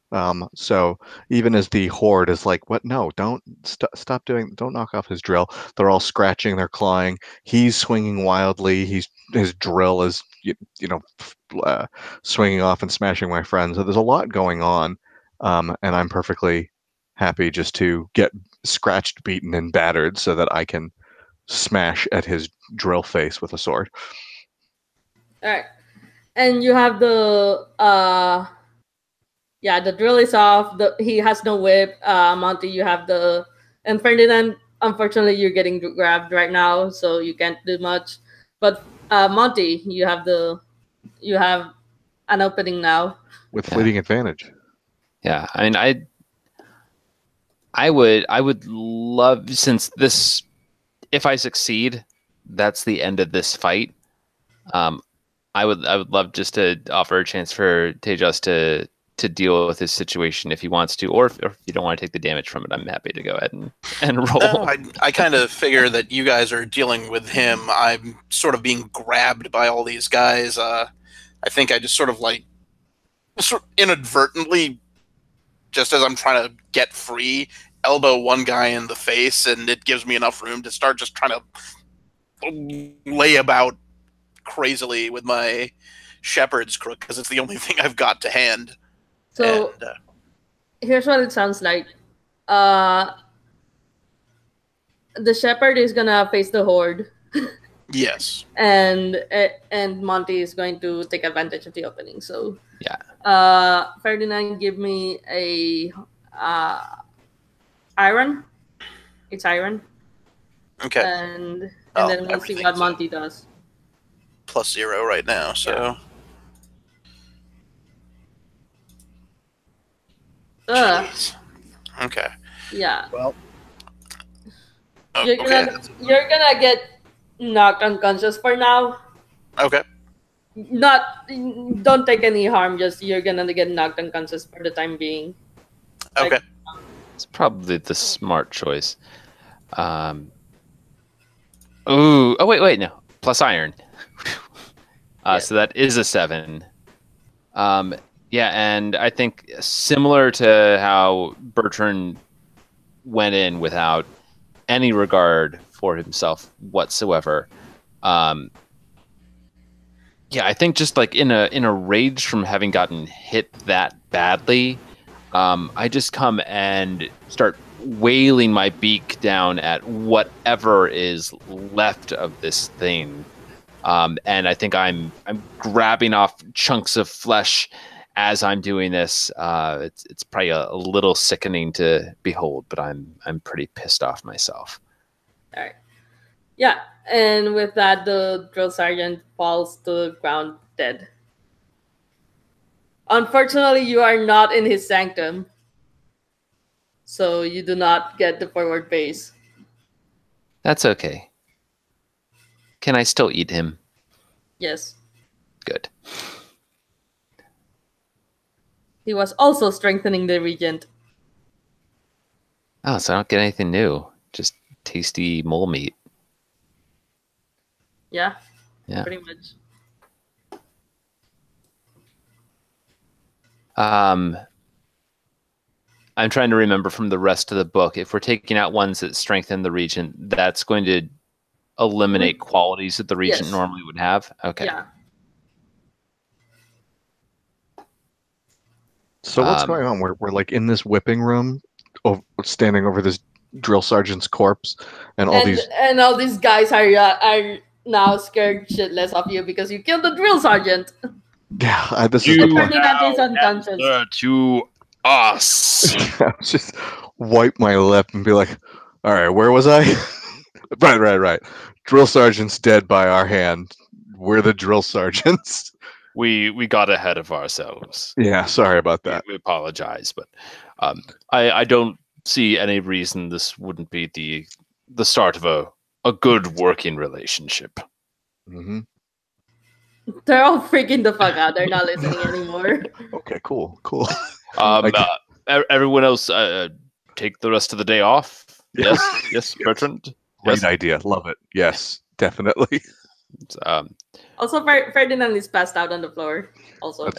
So even as the horde is like, "What? No, don't stop doing. Don't knock off his drill." They're all scratching, they're clawing. He's swinging wildly. His drill is swinging off and smashing my friends. So there's a lot going on, and I'm perfectly happy just to get scratched, beaten, and battered so that I can smash at his drill face with a sword. All right, and you have the the drill is off. He has no whip. Monty, you have and Ferdinand. Unfortunately, you're getting grabbed right now, so you can't do much. But Monty, you have an opening now with fleeting advantage. Yeah, I mean, I would love, since this, if I succeed, that's the end of this fight. I would love just to offer a chance for Tejas to deal with his situation if he wants to, or if you don't want to take the damage from it, I'm happy to go ahead and roll. No, I kind of figure that you guys are dealing with him. I'm sort of being grabbed by all these guys. I think I just sort of inadvertently, just as I'm trying to get free, elbow one guy in the face, and it gives me enough room to start just trying to lay about crazily with my shepherd's crook, because it's the only thing I've got to hand. So here's what it sounds like. The shepherd is gonna face the horde. Yes. And Monty is going to take advantage of the opening. So yeah. Ferdinand, give me a iron. It's iron. Okay. And then we'll see what Monty does. +0 right now, so. Yeah. Okay. Yeah. Well. You're gonna get knocked unconscious for now. Okay. Don't take any harm. Just you're gonna get knocked unconscious for the time being. Okay. It's probably the smart choice. Ooh. Oh wait, no. Plus iron. So that is a 7. Yeah, and I think similar to how Bertrand went in without any regard for himself whatsoever. Yeah, I think just like in a rage from having gotten hit that badly, I just come and start wailing my beak down at whatever is left of this thing. And I think I'm grabbing off chunks of flesh as I'm doing this. It's probably a little sickening to behold, but I'm pretty pissed off myself. All right. Yeah, and with that, the drill sergeant falls to the ground dead. Unfortunately, you are not in his sanctum, so you do not get the forward base. That's okay. Can I still eat him? Yes. Good. He was also strengthening the regent. Oh, so I don't get anything new. Just tasty mole meat. Yeah. Yeah. Pretty much. I'm trying to remember from the rest of the book. If we're taking out ones that strengthen the regent, that's going to eliminate qualities that the regent normally would have. Okay. Yeah. So what's going on? We're like in this whipping room, standing over this drill sergeant's corpse, and all these guys are now scared shitless of you because you killed the drill sergeant. Yeah, this is the point. Ferdinand is unconscious. To us. Just wipe my lip and be like, all right, where was I? Right. Drill sergeant's dead by our hand. We're the drill sergeants. We got ahead of ourselves. Yeah, sorry about that. We apologize, but I don't see any reason this wouldn't be the start of a good working relationship. Mm-hmm. They're all freaking the fuck out. They're not listening anymore. Okay, cool. Everyone else, take the rest of the day off. Yes, yes, Bertrand. Great idea. Love it. Yes, definitely. Also, Ferdinand is passed out on the floor. Also,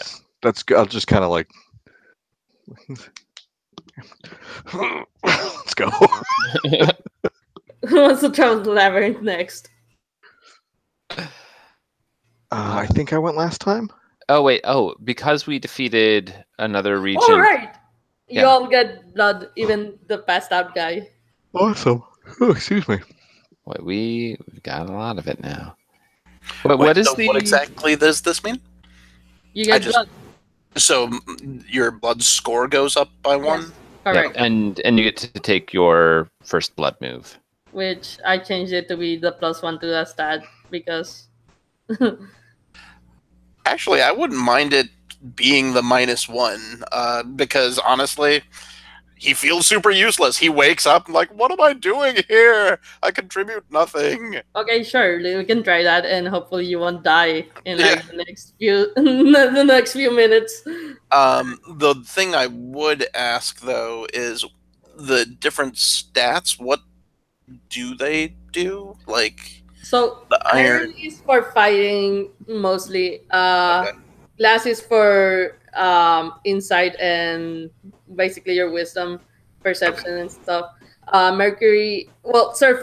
that's good. I'll just kind of like, let's go. Who wants to travel the labyrinth next? I think I went last time. Oh wait. Oh, because we defeated another region. Oh right. You all get blood, even the passed out guy. Awesome. Oh, excuse me. Wait, we've got a lot of it now. What exactly does this mean? You get blood. So your blood score goes up by 1? Correct. Yeah, and you get to take your first blood move. Which I changed it to be the +1 to that stat because... Actually, I wouldn't mind it being the -1 because honestly, he feels super useless. He wakes up and like, what am I doing here? I contribute nothing. Okay, sure. We can try that, and hopefully you won't die in like the next few minutes. The thing I would ask though is the different stats. What do they do? Like, so the iron is for fighting mostly. Glass is for insight and basically your wisdom, perception, and stuff. Mercury,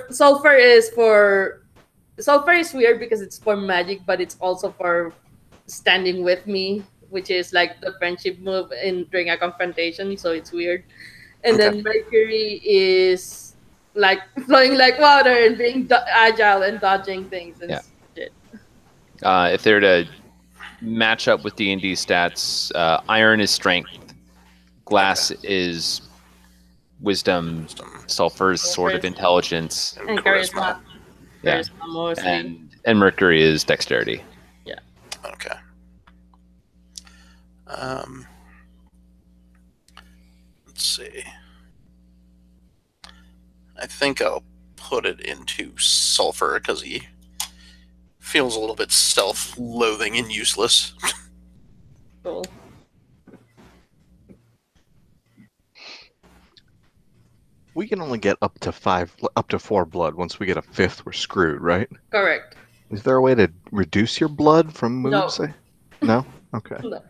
sulfur is weird because it's for magic, but it's also for standing with me, which is like the friendship move during a confrontation. So it's weird. And then Mercury is like flowing like water and being agile and dodging things and shit. If they're to match up with D&D stats, iron is strength, glass is wisdom, sulfur is sort of intelligence, and charisma. Charisma mostly. And mercury is dexterity. Yeah. Okay. Let's see. I think I'll put it into sulfur because he feels a little bit self-loathing and useless. Cool. We can only get up to 4 blood. Once we get a 5th, we're screwed, right? Correct. Is there a way to reduce your blood from moves? No. No? Okay. No.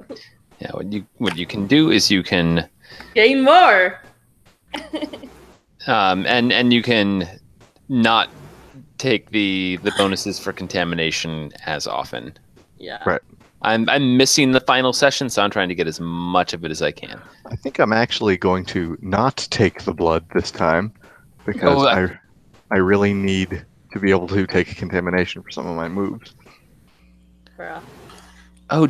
Yeah, what you can do is you can Gain more. and you can not take the bonuses for contamination as often. Yeah. Right. I'm missing the final session, so I'm trying to get as much of it as I can. I think I'm actually going to not take the blood this time because I really need to be able to take contamination for some of my moves. Bruh. Oh,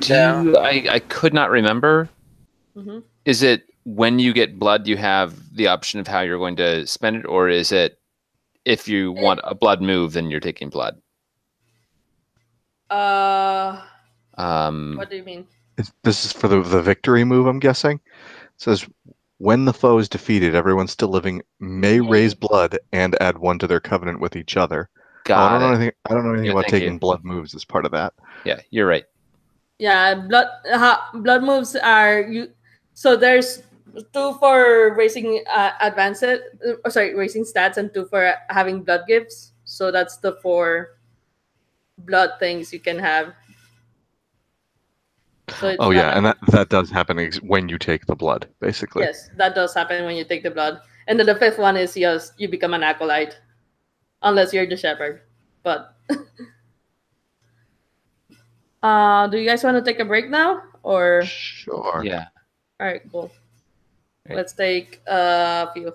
I could not remember. Mm-hmm. Is it when you get blood, you have the option of how you're going to spend it, or is it if you want a blood move, then you're taking blood? What do you mean? This is for the victory move, I'm guessing. It says, when the foe is defeated, everyone still living may raise blood and add 1 to their covenant with each other. I don't know anything about taking blood moves as part of that. Yeah, you're right. Yeah, blood moves are you. So there's 2 for raising raising stats, and 2 for having blood gifts. So that's the 4 blood things you can have. So it's and that does happen when you take the blood, basically. Yes, that does happen when you take the blood. And then the 5th one is just you become an acolyte, unless you're the shepherd. But do you guys want to take a break now, or? Sure. Yeah. All right, cool. Right. Let's take a few.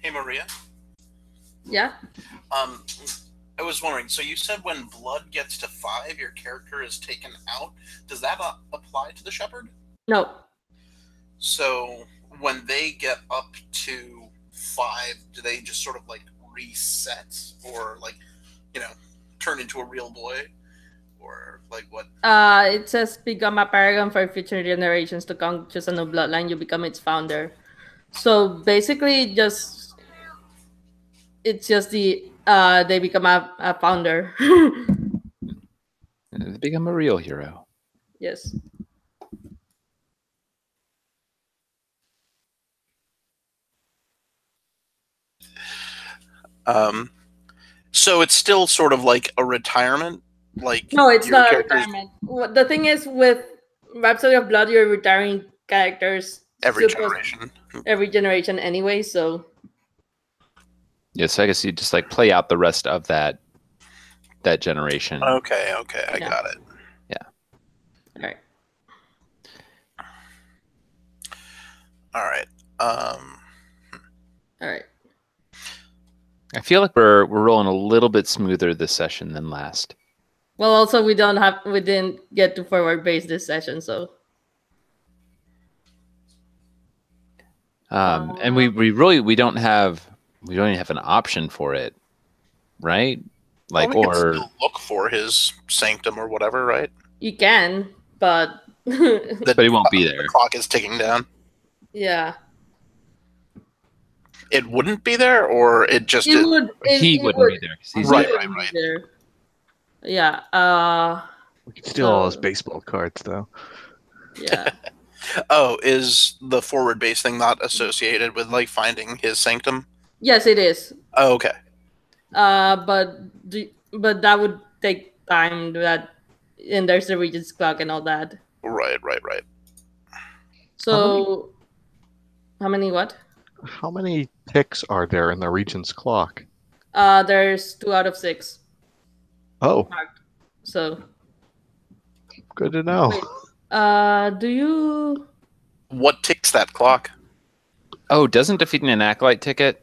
Hey, Maria. Yeah. I was wondering, so you said when blood gets to 5, your character is taken out. Does that apply to the shepherd? No. So when they get up to 5, do they just sort of like reset or like, turn into a real boy? Or like what? It says become a paragon for future generations to come choose a new bloodline. You become its founder. So basically, it's just they become a founder. They become a real hero. Yes. So it's still sort of like a retirement? Like No, it's your not a characters retirement. The thing is, with Rhapsody of Blood, you're retiring characters every supposed- generation. every generation anyway. So Yeah, so I guess you just like play out the rest of that generation. Okay, I Yeah. got it. all right. All right. All right. I feel like we're rolling a little bit smoother this session than last. Well, also we didn't get to forward base this session, so And we don't have an option for it, right? Like, Well, we can or still look for his sanctum or whatever, right? you can, but but he won't be there. The clock is ticking down. yeah, It wouldn't be there, or it just it is. would. He wouldn't be there 'cause he's Right, dead. right, right. There. Yeah. We can steal all his So- baseball cards, though. Yeah. Oh, is the forward base thing not associated with like finding his sanctum? Yes, it is. Oh, okay. But that would take time. And there's the Regent's clock and all that. Right. So, how many what? How many ticks are there in the Regent's clock? There's 2 out of 6. Oh, So, good to know. wait. Do you? What ticks that clock? Oh, doesn't defeating an acolyte ticket?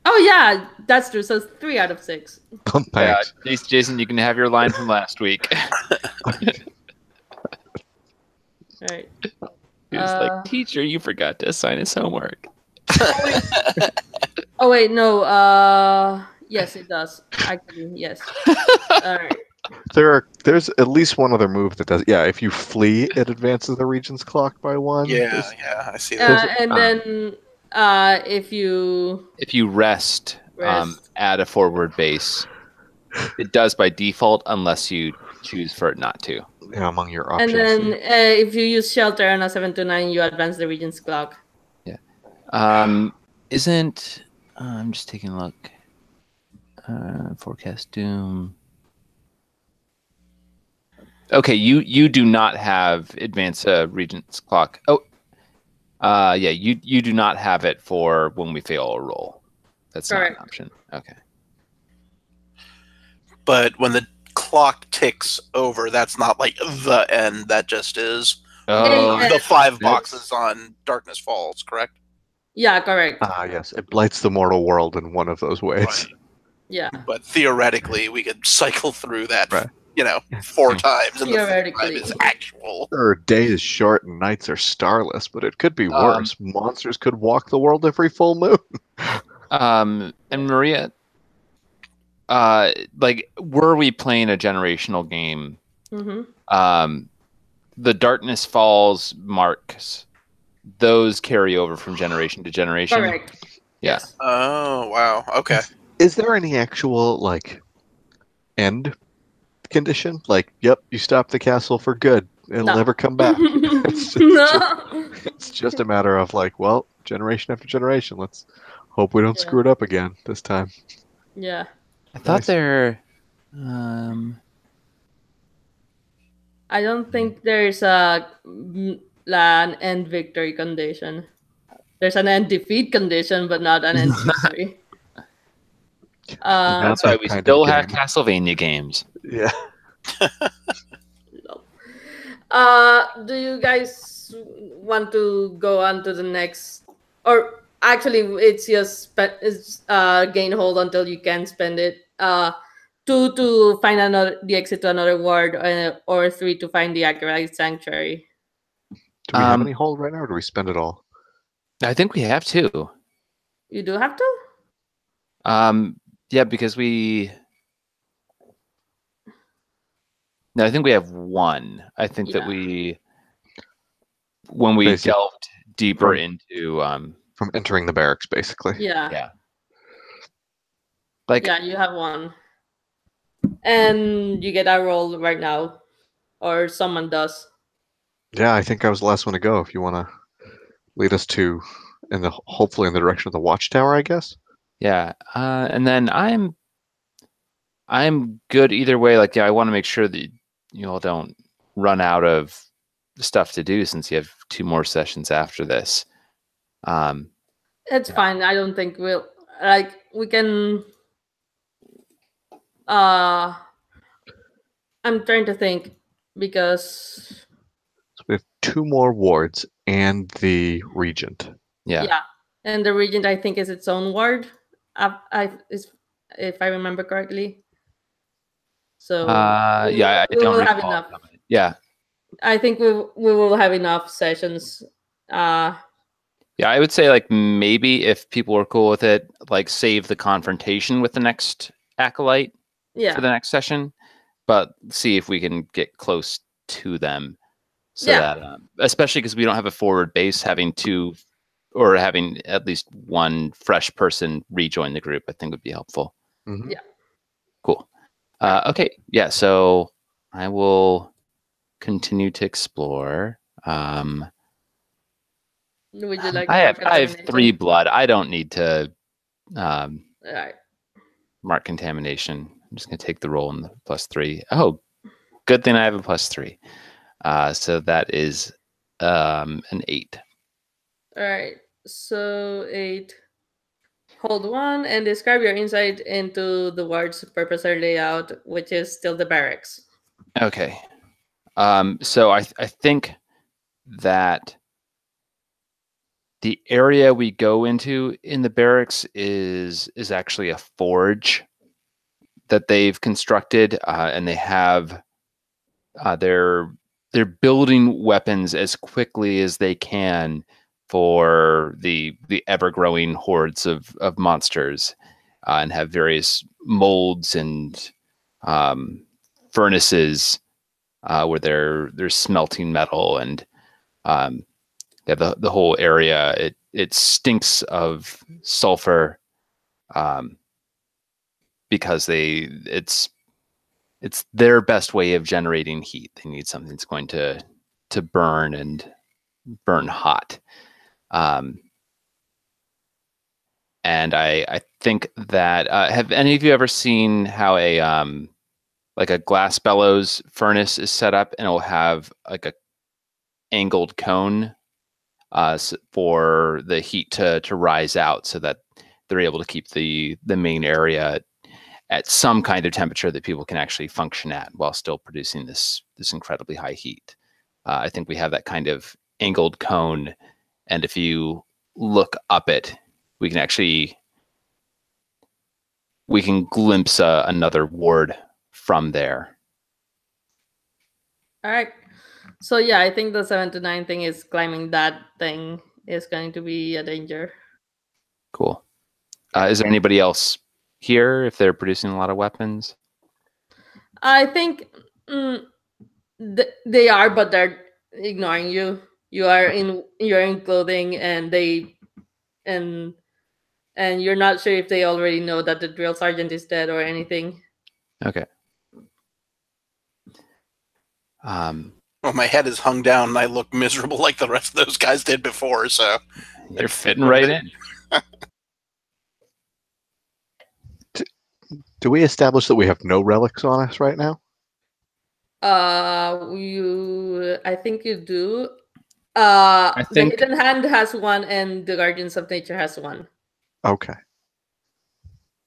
Oh yeah, that's true. So 3 out of 6. Thanks. Jason, you can have your line from last week. All right. He was like, "Teacher, you forgot to assign his homework." Oh wait, no. Yes, it does. Actually, yes. All right. There's at least one other move that does. Yeah, if you flee, it advances the Regent's clock by 1. Yeah, I see that. And then if you rest. At a forward base, it does by default unless you choose for it not to. Yeah, among your and options. then if you use shelter on a 7 to 9, you advance the Regent's clock. Yeah. Isn't I'm just taking a look. Forecast doom. Okay, you do not have advance Regent's clock. Oh, yeah, you do not have it for when we fail a roll. That's Correct. not an option. Okay. But when the clock ticks over, that's not like the end. That just is Oh, Yeah. the 5 boxes on Darkness Falls, correct? Yeah, correct. Yes, it blights the mortal world in one of those ways. Right. Yeah. But theoretically, we could cycle through that, Right. 4 times, and the 5th time Theoretically. is actual. Sure, day is short and nights are starless, but it could be worse. Monsters could walk the world every full moon. and Maria, like, were we playing a generational game? Mm-hmm. The Darkness Falls marks, those carry over from generation to generation. Correct. Yeah. Yes. Oh, wow. Okay. Is there any actual, end condition? Yep, you stop the castle for good. It'll No. never come back. It's No. it's just a matter of, well, generation after generation. Let's hope we don't Yeah. screw it up again this time. Yeah. I thought Nice. there. I don't think there's an end victory condition. There's an end defeat condition, but not an end victory. Not That's why that we kind of still have game. Castlevania games. Yeah. Do you guys want to go on to the next, or Actually, it's just gain hold until you can spend it. 2 to find the exit to another ward, or 3 to find the Acolyte Sanctuary. Do we have any hold right now, or do we spend it all? I think we have 2. You do have to? Yeah, because No, I think we have 1. I think that when we delved deeper into from entering the barracks, basically. Yeah. Like, yeah, you have 1. And you get a roll right now. Or someone does. Yeah, I think I was the last one to go. If you want to lead us hopefully in the direction of the watchtower, I guess. Yeah, and then I'm good either way. Like, I want to make sure that you all don't run out of stuff to do since you have 2 more sessions after this. It's fine. I don't think we can. I'm trying to think because so we have 2 more wards and the regent. Yeah, and the regent I think is its own ward. If I remember correctly. So I we don't will have recall. enough. Yeah, I think we will have enough sessions. Yeah, I would say like maybe if people are cool with it, like save the confrontation with the next acolyte for the next session, but see if we can get close to them. So that, especially because we don't have a forward base, having 2 or having at least 1 fresh person rejoin the group, I think would be helpful. Mm-hmm. Yeah. Cool. Okay. Yeah. So I will continue to explore. Would you like? I have 3 blood. I don't need to All right. mark contamination. I'm just gonna take the roll and the +3. Oh, good thing I have a +3. So that is an 8. All right. So 8. Hold 1 and describe your insight into the ward's purpose or layout, which is still the barracks. Okay. So I think that the area we go into in the barracks is actually a forge that they've constructed, and they have they're building weapons as quickly as they can for the ever-growing hordes of monsters, and have various molds and furnaces where they're smelting metal, and the whole area it stinks of sulfur, because it's their best way of generating heat. They need something that's going to burn and burn hot. And I think that have any of you ever seen how a like a glass bellows furnace is set up, and it'll have like a angled cone for the heat to rise out, so that they're able to keep the main area at some kind of temperature that people can actually function at while still producing this incredibly high heat. I think we have that kind of angled cone, and if you look up it, we can glimpse another ward from there. All right. So yeah, I think the 7 to 9 thing is climbing that thing is going to be a danger. Cool. Is there anybody else here if they're producing a lot of weapons? I think they are, but they're ignoring you. You're in clothing, and and you're not sure if they already know that the drill sergeant is dead or anything. Okay. Well, my head is hung down and I look miserable like the rest of those guys did before, so you're fitting right in. Do we establish that we have no relics on us right now? I think you do. I think the Hidden Hand has 1, and the Guardians of Nature has 1. Okay.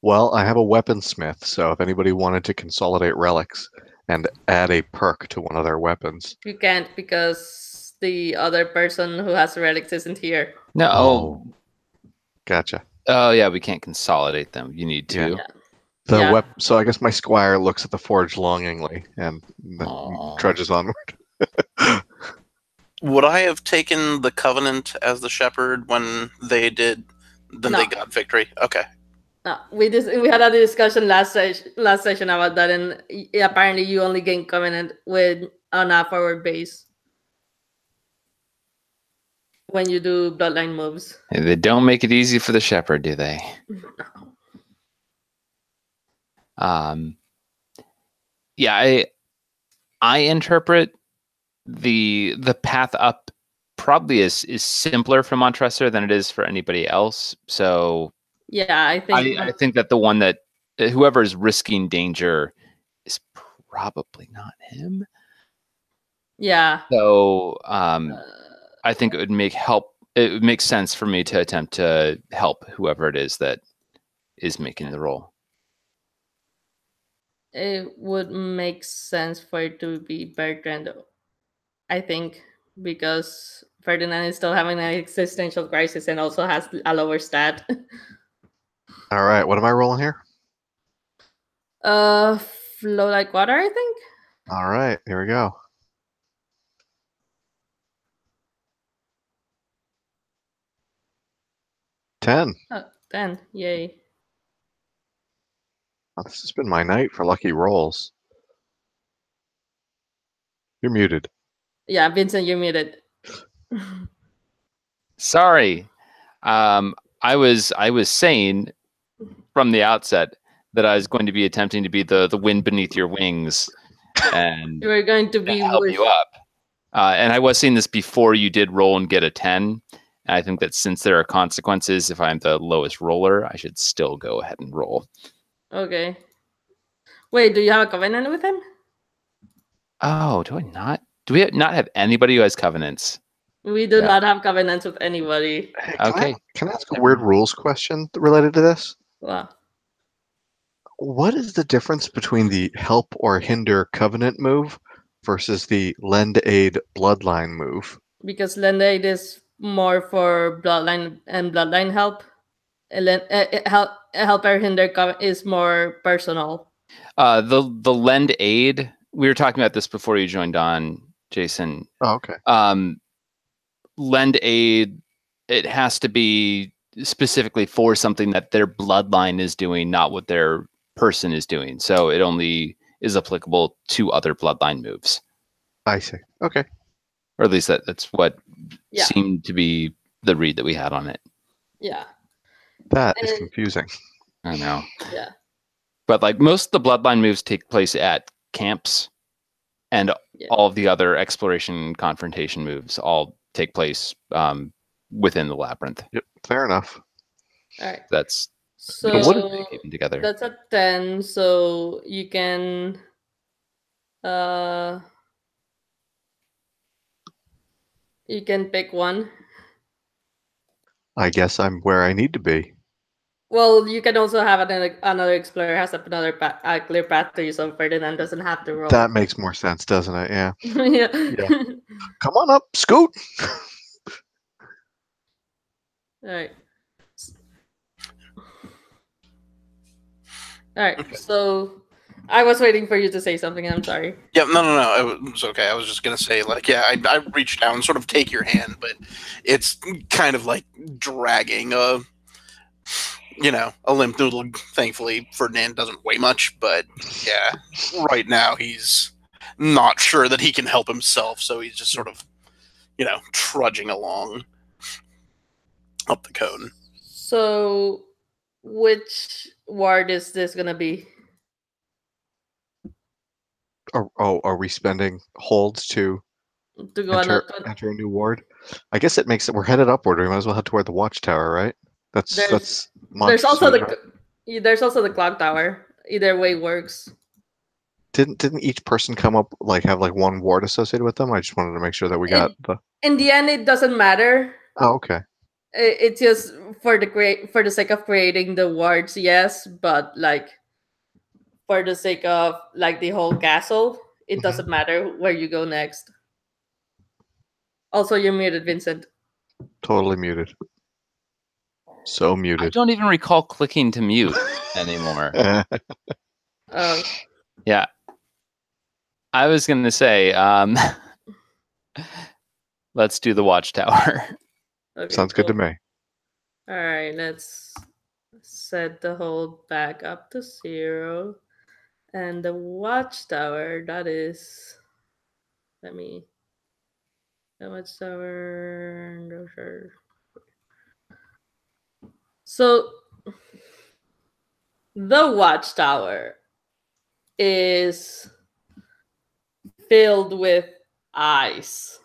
Well, I have a weaponsmith, so if anybody wanted to consolidate relics and add a perk to one of their weapons. You can't, because the other person who has relics isn't here. no. Gotcha. Oh yeah, we can't consolidate them. You need to. Yeah. So I guess my squire looks at the forge longingly and then Aw. trudges onward. Would I have taken the Covenant as the shepherd when they did? Then No. they got victory. Okay. No, we had a discussion last session about that, and apparently you only gain Covenant on a forward base when you do Bloodline moves. They don't make it easy for the shepherd, do they? Yeah, I interpret the path up probably is simpler for Montresor than it is for anybody else. So yeah, I think that the one that whoever is risking danger is probably not him. Yeah. So I think it would make sense for me to attempt to help whoever it is that is making the roll. It would make sense for it to be Bertrand, I think, because Ferdinand is still having an existential crisis and also has a lower stat. All right, what am I rolling here? Flow like water, I think. All right, here we go. 10. Oh, 10. Yay. Oh, this has been my night for lucky rolls. You're muted. Yeah, Vincent, you're muted. Sorry. I was saying from the outset that I was going to be attempting to be the wind beneath your wings and You were going to be help you up. And I was saying this before you did roll and get a 10. And I think that since there are consequences, if I'm the lowest roller, I should still go ahead and roll. Okay. Wait, do you have a covenant with him? Oh, do I not? Do we not have anybody who has covenants? We do Yeah. not have covenants with anybody. Hey, Okay. Can I ask a weird rules question related to this? Wow. What is the difference between the help or hinder covenant move versus the lend aid bloodline move? Because lend aid is more for bloodline and bloodline help. Help or hinder is more personal. The lend aid, we were talking about this before you joined on, Jason. Oh, okay. Lend aid, it has to be specifically for something that their bloodline is doing, not what their person is doing. So it only is applicable to other bloodline moves. I see. Okay. Or at least that's what Yeah. seemed to be the read that we had on it. Yeah. That is confusing. I know. Yeah. But like most of the bloodline moves take place at camps, and all of the other exploration and confrontation moves all take place within the labyrinth. Yep. Fair enough. All right. That's So keeping together. that's a 10. So you can pick one. I guess I'm where I need to be. Well, you can also have another explorer has another a clear path to you, so Ferdinand doesn't have to roll. That makes more sense, doesn't it? Yeah. Yeah. Come on up, Scoot. All right. All right. So I was waiting for you to say something. I'm sorry. Yeah, no. It was okay. I was just gonna say, like, yeah, I reached out and sort of take your hand, but it's kind of like dragging a limp noodle. Thankfully, Ferdinand doesn't weigh much, but yeah, right now he's not sure that he can help himself, so he's just sort of, trudging along up the cone. So, which ward is this gonna be? Are we spending holds to go enter a new ward? I guess it makes it. We're headed upward. We might as well head toward the watchtower, right? There's also the clock tower. Either way works. Didn't each person come up have one ward associated with them? I just wanted to make sure that we got the. In the end, it doesn't matter. Oh, okay. It's just for the sake of creating the wards, yes, but for the sake of the whole castle, it doesn't matter where you go next. Also, you're muted, Vincent. Totally muted. So I muted. don't even recall clicking to mute anymore. Oh, Yeah. I was going to say, let's do the Watchtower. okay. Sounds good to cool. me. All right, let's set the hold back up to 0. And the Watchtower, that is. Let me. The Watchtower. So, the Watchtower is filled with ice.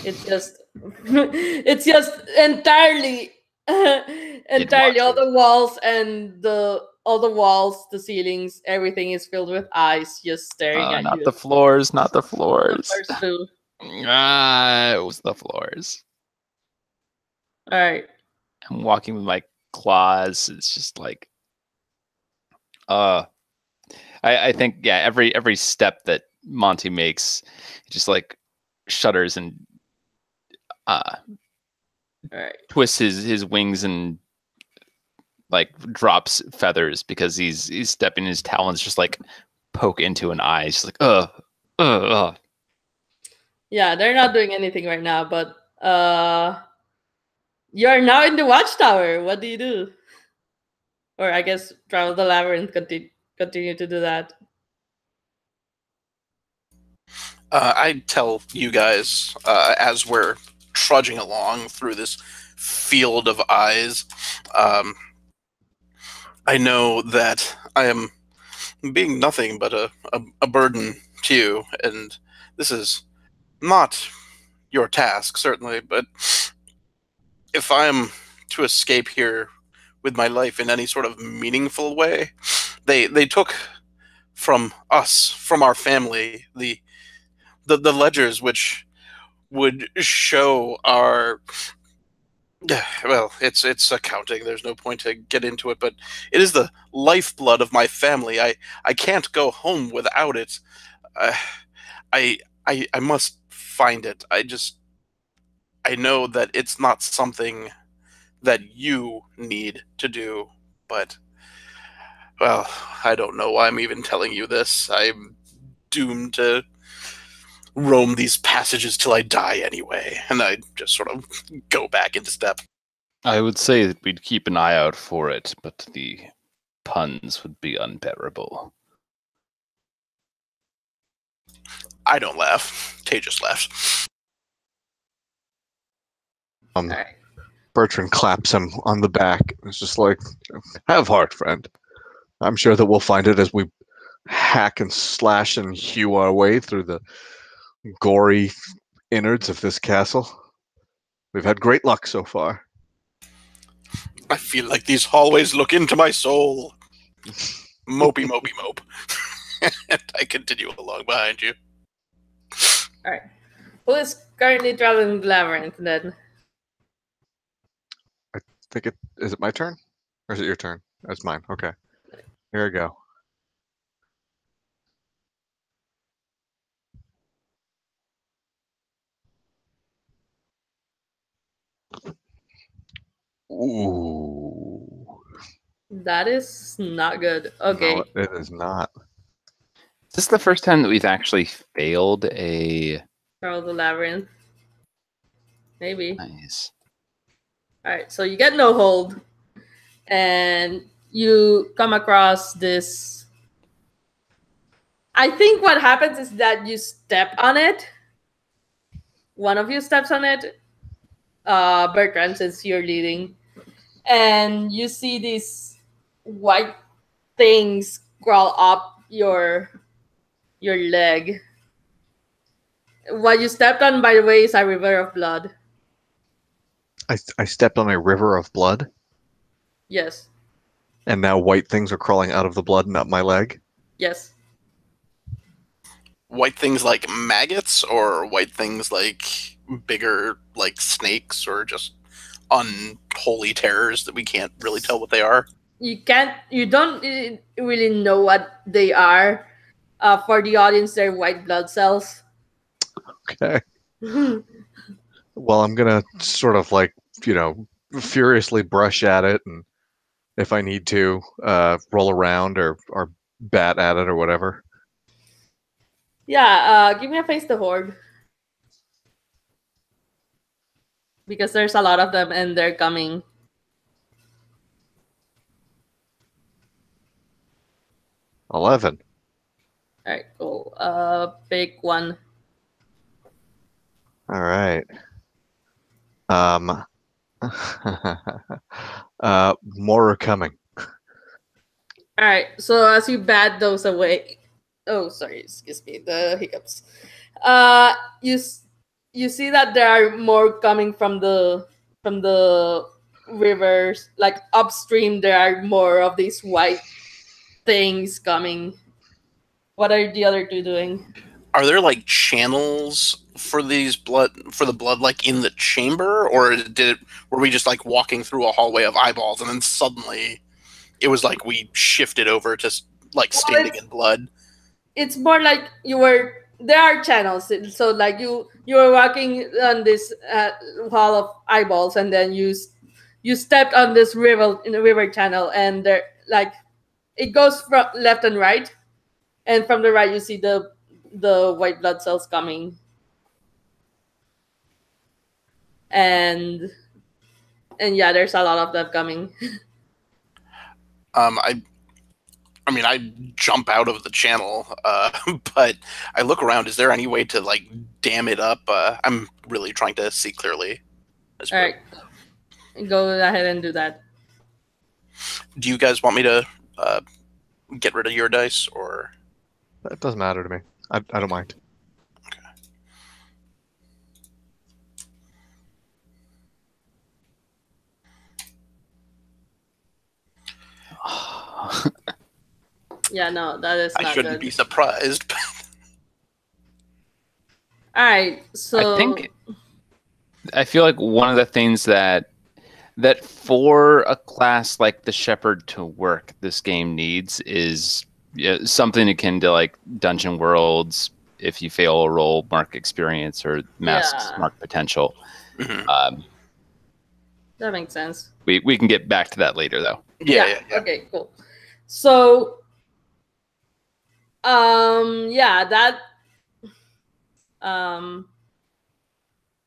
It's just it's just entirely entirely all the walls and all the walls, the ceilings, everything is filled with ice just staring at Not you. the floors, not the The floors. first two. It was the floors. All right. I'm walking with my claws. It's just like, I think, yeah, every step that Monty makes, it just like shudders and All right. twists his wings and like drops feathers because he's stepping, his talons just like poke into an eye. It's just like, ugh. Yeah, they're not doing anything right now, but you are now in the Watchtower. What do you do? Or I guess travel the labyrinth, continue to do that. I tell you guys as we're trudging along through this field of eyes, I know that I am being nothing but a burden to you, and this is not your task, certainly, but if I am to escape here with my life in any sort of meaningful way, they took from us, from our family, the ledgers which would show our, well, it's accounting, there's no point to get into it, but it is the lifeblood of my family. I can't go home without it. I must find it. I know that it's not something that you need to do, but, well, I don't know why I'm even telling you this. I'm doomed to roam these passages till I die anyway, and I just sort of go back into step. I would say that we'd keep an eye out for it, but the puns would be unbearable. I don't laugh. Tay just laughs. All right. Bertrand claps him on the back. It's just like, have heart, friend. I'm sure that we'll find it as we hack and slash and hew our way through the gory innards of this castle. We've had great luck so far. I feel like these hallways look into my soul. Mopey, mopey, mope. And I continue along behind you. All right. Who is currently traveling the labyrinth then? I think is it my turn? Or is it your turn? That's mine. Okay. Here we go. Ooh. That is not good. Okay. No, it is not. Is this the first time that we've actually failed a... Travel the labyrinth. Maybe. Nice. All right. So you get no hold, and you come across this. I think what happens is that you step on it. One of you steps on it. Bertrand, since you're leading, and you see these white things crawl up your leg. What you stepped on, by the way, is a river of blood. I stepped on a river of blood, Yes. and now white things are crawling out of the blood and up my leg. Yes. White things like maggots, or white things like bigger, like snakes, or just unholy terrors that we can't really tell what they are? You don't really know what they are. For the audience, they're white blood cells. Okay. Well, I'm gonna sort of like, furiously brush at it, and if I need to, roll around or bat at it or whatever. Yeah, give me a face the horde. Because there's a lot of them and they're coming. 11. Alright, cool. Pick one. All right. More are coming. Alright, so as you bat those away, oh sorry, excuse me, the hiccups. You see that there are more coming from the rivers, like upstream. There are more of these white things coming. What are the other two doing? Are there like channels for the blood like in the chamber, or were we just like walking through a hallway of eyeballs and then suddenly it was like we shifted over to like standing in blood? It's more like there are channels, so like you were walking on this wall of eyeballs, and then you stepped on this river channel, and there like it goes from left and right, and from the right you see the white blood cells coming, and yeah, there's a lot of them coming. I mean, I jump out of the channel, but I look around. Is there any way to like dam it up? I'm really trying to see clearly. All right, go ahead and do that. Do you guys want me to get rid of your dice, or? That doesn't matter to me. I don't mind. Okay. Yeah, no, that is not I shouldn't good. be surprised. All right, so I feel like one of the things that for a class like the Shepherd to work, this game needs is something akin to like Dungeon Worlds. If you fail a roll, mark experience, or masks mark potential. Mm-hmm. That makes sense. We can get back to that later, though. Yeah. Okay, cool. So, that.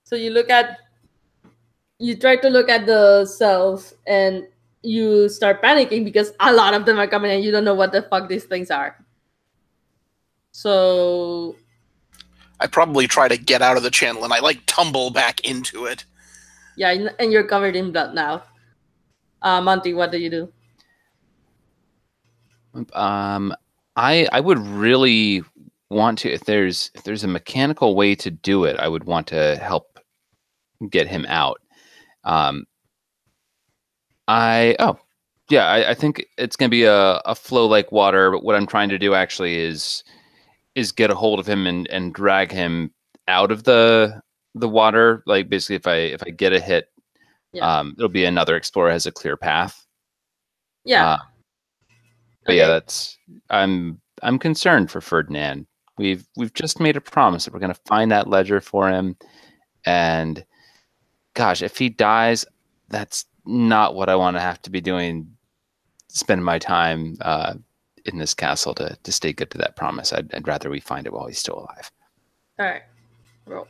So you try to look at the cells, and you start panicking because a lot of them are coming, and you don't know what the fuck these things are. So I probably try to get out of the channel, and I like tumble back into it. Yeah, and you're covered in blood now. Monty, what do you do? I would really want to, if there's a mechanical way to do it, I would want to help get him out. I think it's gonna be a flow like water, but what I'm trying to do actually is get a hold of him and drag him out of the water. Like basically if I get a hit, it'll be another explorer has a clear path. Yeah. But yeah, that's I'm concerned for Ferdinand. We've just made a promise that we're gonna find that ledger for him, and gosh, if he dies, that's not what I want to have to be doing. Spending my time in this castle to stay good to that promise. I'd rather we find it while he's still alive. All right, roll.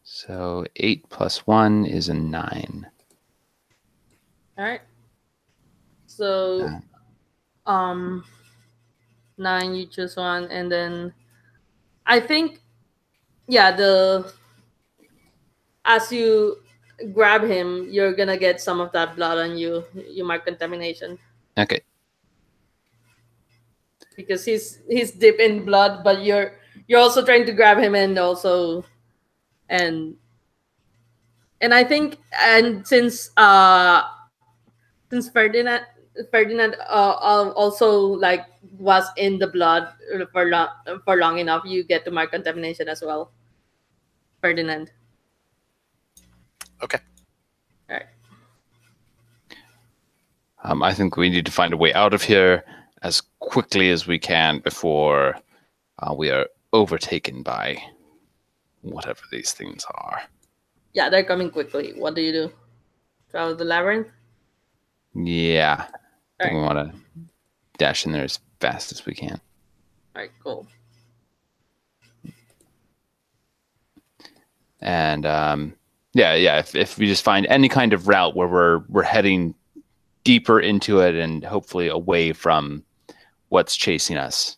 So 8 + 1 is a 9. All right. So, 9, you choose one, and then I think, as you grab him, you're gonna get some of that blood on you. You mark contamination. Okay. Because he's deep in blood, but you're also trying to grab him, and also, and I think, and since Ferdinand also like was in the blood for long enough, you get to mark contamination as well. Ferdinand. Okay. All right. I think we need to find a way out of here as quickly as we can before we are overtaken by whatever these things are. Yeah, they're coming quickly. What do you do? Follow the labyrinth? Yeah. I think we Alright. want to dash in there as fast as we can. Alright, cool. And if we just find any kind of route where we're heading deeper into it and hopefully away from what's chasing us,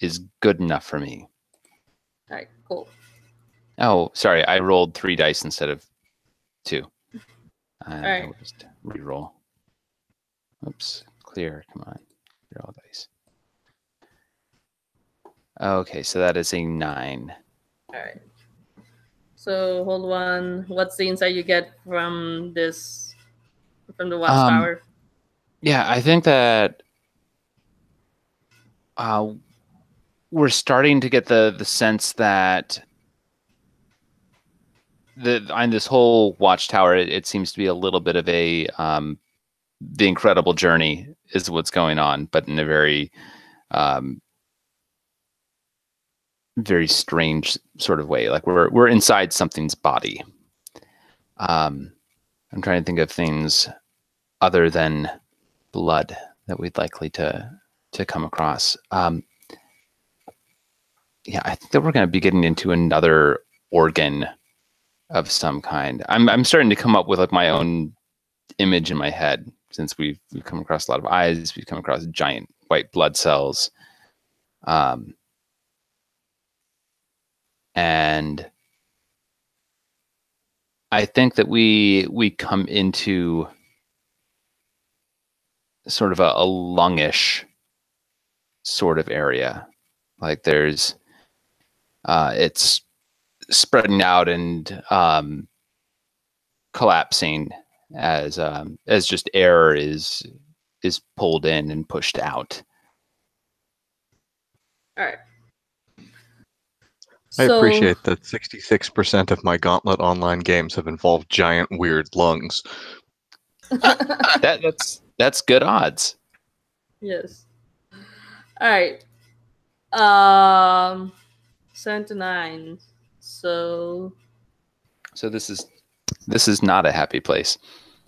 is good enough for me. Alright, cool. Oh, sorry, I rolled 3 dice instead of 2. Alright. I will just reroll. Oops, clear. Come on, clear all dice. Okay, so that is a 9. Alright. So hold on. What's the insight you get from this, from the watchtower? Yeah, I think that we're starting to get the sense that on this whole watchtower, it seems to be a little bit of a the incredible journey is what's going on, but in a very very strange sort of way. Like we're inside something's body. I'm trying to think of things other than blood that we'd likely to come across. Yeah, I think that we're going to be getting into another organ of some kind. I'm starting to come up with like my own image in my head, since we've come across a lot of eyes, we've come across giant white blood cells, and I think that we come into sort of a lungish sort of area. Like there's it's spreading out and collapsing as just air is pulled in and pushed out. All right. I appreciate that 66% of my Gauntlet online games have involved giant weird lungs. That's good odds. Yes. All right. 7 to 9. So this is not a happy place.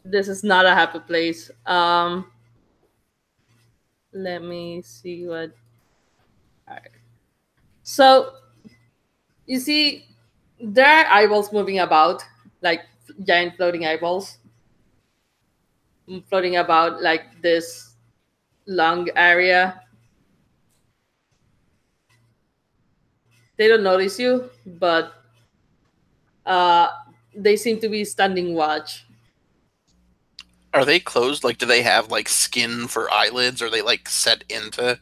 This is not a happy place. Let me see what. All right. So you see, there are eyeballs moving about, like giant floating eyeballs, floating about like this lung area. They don't notice you, but they seem to be standing watch. Are they closed? Like, do they have like skin for eyelids? Are they like set into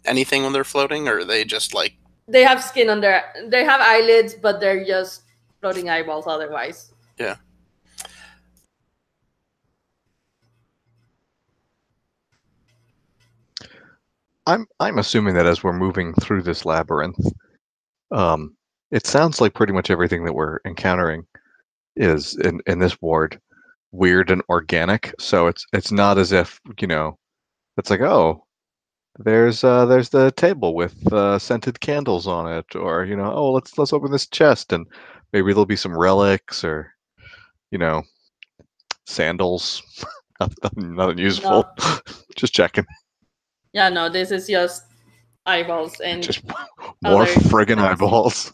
anything when they're floating, or are they just like? They have skin on their. They have eyelids, but they're just floating eyeballs. Otherwise, Yeah. I'm assuming that as we're moving through this labyrinth, it sounds like pretty much everything that we're encountering is in this ward weird and organic. So it's not as if, it's like, oh, there's the table with scented candles on it, or oh, let's open this chest and maybe there'll be some relics or sandals. nothing useful. No. Just checking. Yeah, no, this is just eyeballs and just more friggin' eyeballs.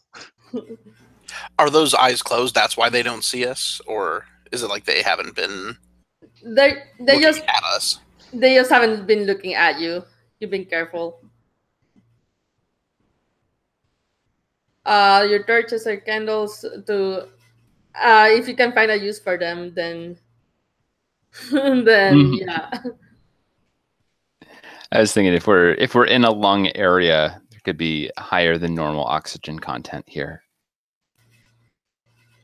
Are those eyes closed? That's why they don't see us, or is it like they haven't been? They just at us. They just haven't been looking at you. You've been careful. Your torches or candles to, if you can find a use for them, then yeah. I was thinking if we're in a lung area, there could be higher than normal oxygen content here.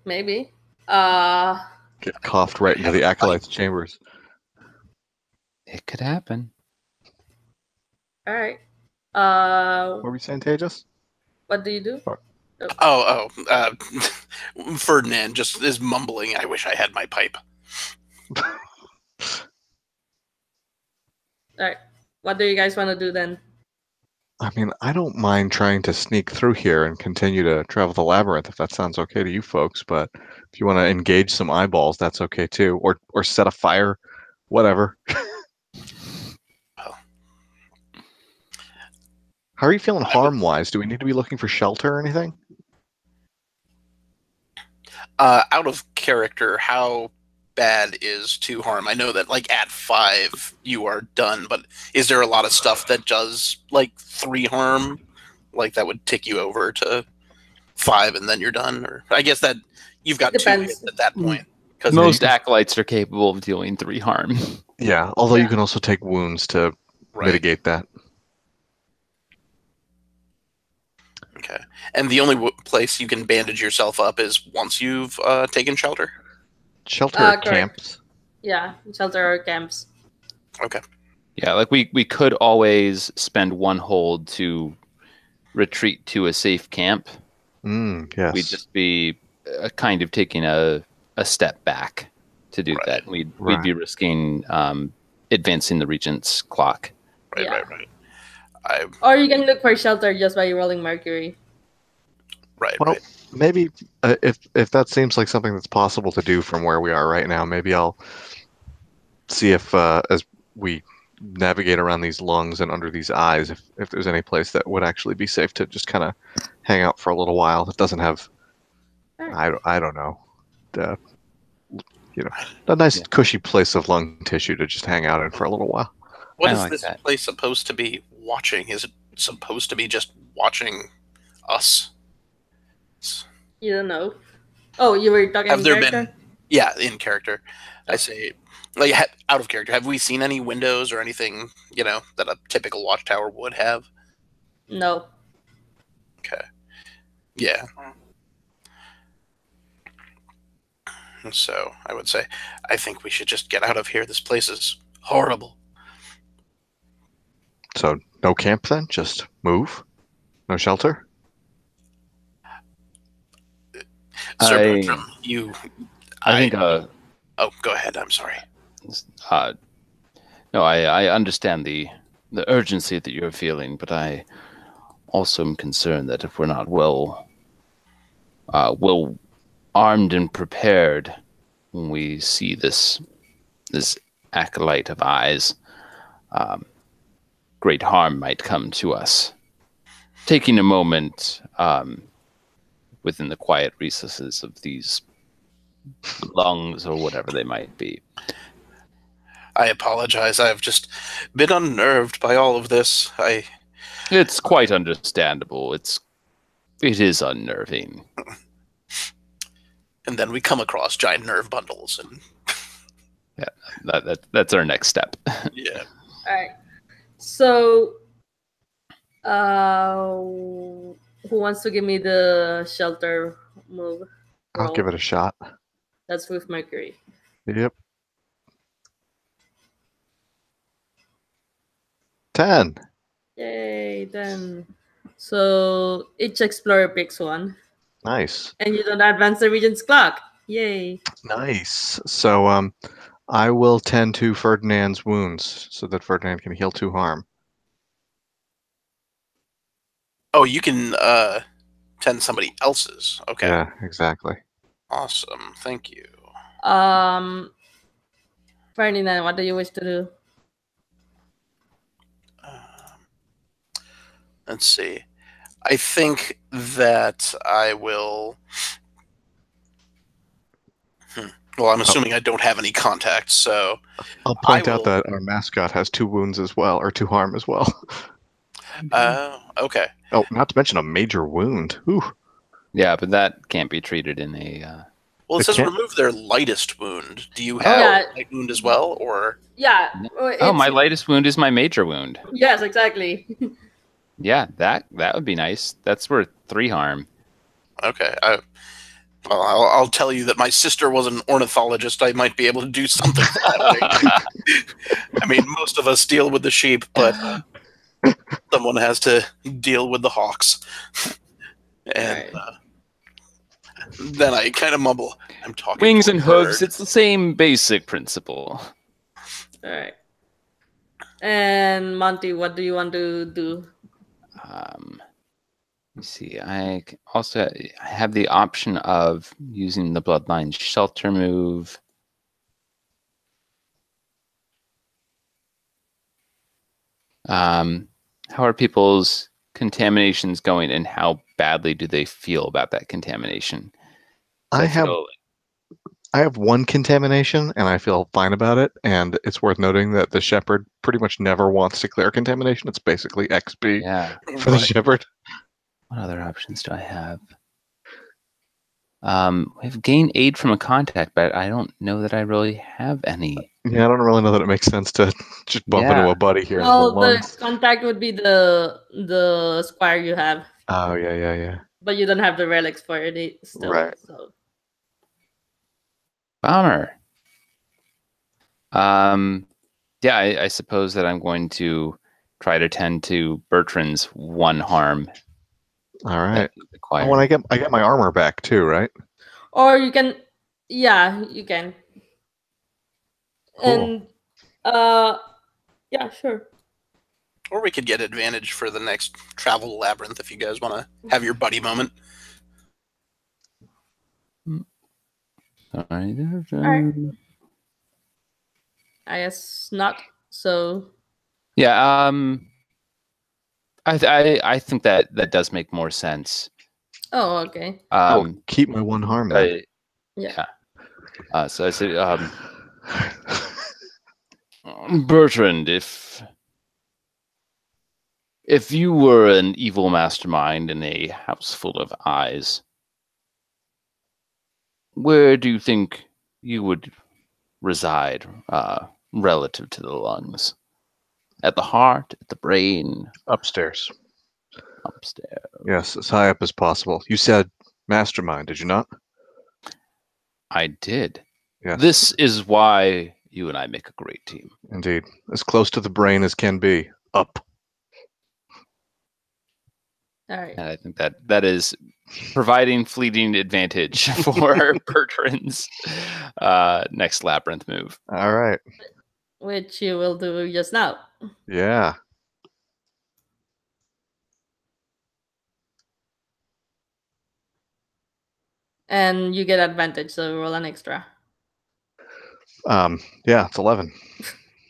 Maybe. Get coughed right into the acolyte's chambers. It could happen. All right. What were we saying, Tejas? What do you do? Ferdinand just is mumbling, I wish I had my pipe. All right. What do you guys want to do then? I mean, I don't mind trying to sneak through here and continue to travel the labyrinth if that sounds okay to you folks. But if you want to engage some eyeballs, that's okay too. Or set a fire, whatever. Well, How are you feeling I would- harm-wise? Do we need to be looking for shelter or anything? out of character, how bad is 2 harm? I know that like at 5 you are done, but is there a lot of stuff that does like 3 harm, like that would tick you over to 5 and then you're done? Or I guess that you've got 2 Depends. hits at that point. Because Most acolytes are capable of dealing 3 harm. Yeah, although you Yeah. can also take wounds to mitigate that. Okay, and the only place you can bandage yourself up is once you've taken shelter. Shelter Correct. camps. Yeah, shelter or camps. Okay. Yeah, like we could always spend 1 hold to retreat to a safe camp. Yes. We'd just be kind of taking a step back to do that. We'd be risking advancing the Regent's clock. Right. Or you can look for shelter just by rolling Mercury. Well, maybe if that seems like something that's possible to do from where we are right now, maybe I'll see if as we navigate around these lungs and under these eyes, if there's any place that would actually be safe to just kind of hang out for a little while that doesn't have, I don't know, a nice cushy place of lung tissue to just hang out in for a little while. What is this place supposed to be watching? Is it supposed to be just watching us? You don't know. Oh, you were talking Have in there character? been? Yeah, in character. I say, like, out of character. Have we seen any windows or anything, that a typical watchtower would have? No. Okay. Yeah. So I would say, I think we should just get out of here. This place is horrible. So no camp then? Just move? No shelter? Sir Bertram, I think. Oh, go ahead. I'm sorry. No, I understand the urgency that you're feeling, but I also am concerned that if we're not well armed and prepared when we see this acolyte of eyes, great harm might come to us. Taking a moment within the quiet recesses of these lungs or whatever they might be. I apologize. I've just been unnerved by all of this. It's quite understandable. It is unnerving. And then we come across giant nerve bundles, and yeah, that's our next step. Yeah. All right. So, who wants to give me the shelter move? I'll give it a shot. That's with Mercury. Yep. 10. Yay, 10. So each explorer picks one. Nice. And you don't advance the Regent's clock. Yay. Nice. So I will tend to Ferdinand's wounds so that Ferdinand can heal 2 harm. Oh, you can tend somebody else's. Okay. Yeah, exactly. Awesome. Thank you. Ferdinand, what do you wish to do? Let's see. I think that I will. Well, I'm assuming I don't have any contacts, so I'll point out that our mascot has 2 wounds as well, or 2 harm as well. Okay. Oh, not to mention a major wound. Ooh. Yeah, but that can't be treated in a. Well, it says remove their lightest wound. Do you have a light wound as well, or? Yeah. Oh, my lightest wound is my major wound. Yes, exactly. Yeah, that would be nice. That's worth 3 harm. Okay. Well, I'll tell you that my sister was an ornithologist. I might be able to do something that way. I mean, most of us deal with the sheep, but someone has to deal with the hawks. And then I kind of mumble, I'm talking Wings to a and hooves, bird. it's the same basic principle. All right. And Monty, what do you want to do? Let me see. I also have the option of using the Bloodline Shelter move. How are people's contaminations going, and how badly do they feel about that contamination? I have one contamination, and I feel fine about it. And it's worth noting that the Shepherd pretty much never wants to clear contamination. It's basically XP for the Shepherd. What other options do I have? We have gain aid from a contact, but I don't know that I really have any. Yeah, I don't really know that it makes sense to just bump into a buddy here. Well, the contact would be the squire you have. Oh, yeah. But you don't have the relics for it still. Right. So. Bummer. Yeah, I suppose that I'm going to try to tend to Bertrand's one harm. All right. Oh, and I get my armor back too, right? Or you can, yeah, you can. Cool. And yeah, sure. Or we could get advantage for the next travel labyrinth if you guys want to have your buddy moment. All right. I guess not. So. Yeah. I think that does make more sense. Oh, okay. Keep my one harm then. Yeah. So I say, Bertrand, if you were an evil mastermind in a house full of eyes, where do you think you would reside relative to the lungs? At the heart? At the brain? Upstairs. Upstairs. Yes, as high up as possible. You said mastermind, did you not? I did. Yes. This is why you and I make a great team. Indeed. As close to the brain as can be. Up. All right. And I think that is providing fleeting advantage for Bertrand's next labyrinth move. All right. Which you will do just now. Yeah. And you get advantage, so roll an extra. Yeah, it's 11.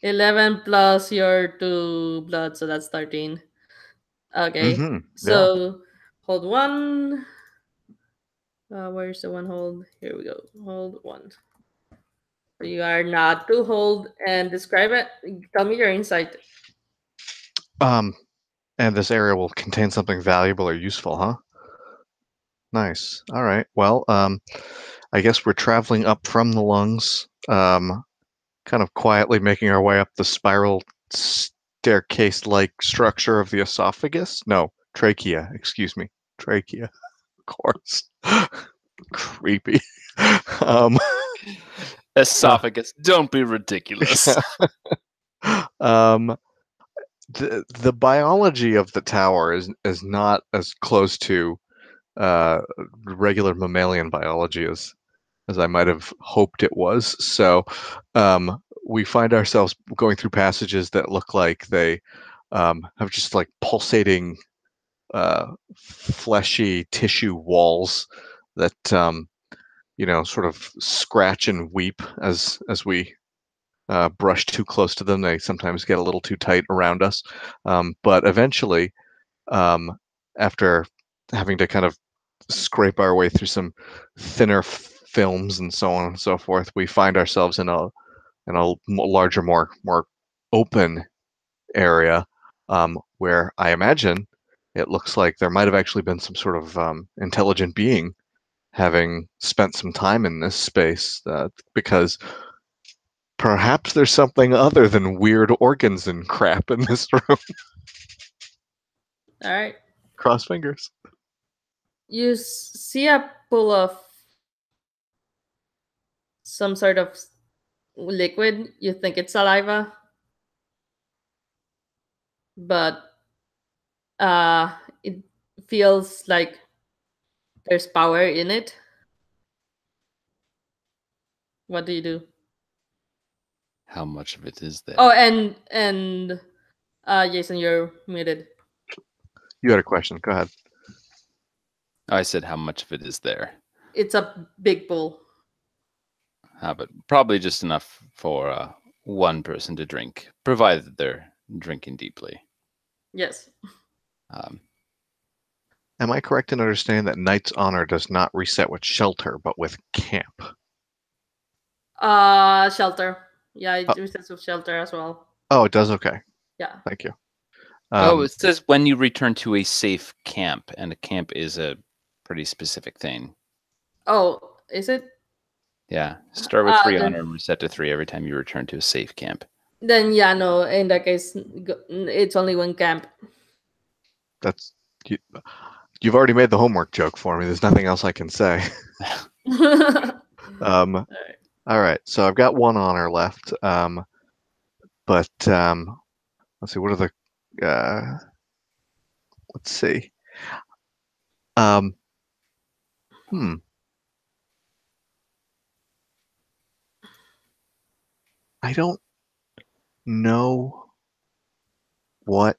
11 plus your 2 blood, so that's 13. Okay. Mm-hmm. So hold 1. Where's the one hold? Here we go. Hold 1. So you are not to hold and describe it. Tell me your insight. And this area will contain something valuable or useful, huh? Nice. All right. Well, I guess we're traveling up from the lungs, kind of quietly making our way up the spiral staircase-like structure of the esophagus. No, trachea. Excuse me, trachea. Of course. Creepy. Esophagus. Don't be ridiculous. The biology of the tower is not as close to regular mammalian biology as I might have hoped it was. So we find ourselves going through passages that look like they have just like pulsating fleshy tissue walls that sort of scratch and weep as we brush too close to them. They sometimes get a little too tight around us, but eventually, after having to kind of scrape our way through some thinner films and so on and so forth, we find ourselves in a larger, more open area, where I imagine it looks like there might have actually been some sort of intelligent being having spent some time in this space, because perhaps there's something other than weird organs and crap in this room. All right. Cross fingers. You see a pool of some sort of liquid. You think it's saliva, but it feels like there's power in it. What do you do? How much of it is there? Oh, and Jason, you're muted. You had a question. Go ahead. I said how much of it is there. It's a big bowl. But probably just enough for one person to drink, provided they're drinking deeply. Yes. Am I correct in understanding that Knight's Honor does not reset with shelter, but with camp? Shelter. Yeah, it resets with shelter as well. Oh, it does? Okay. Yeah. Thank you. It says when you return to a safe camp, and a camp is a pretty specific thing. Oh, is it? Yeah. Start with 3 honor and reset to 3 every time you return to a safe camp. Then yeah, no. In that case, it's only one camp. That's you've already made the homework joke for me. There's nothing else I can say. All right. So I've got 1 honor left. But let's see. What are the? Let's see. I don't know what.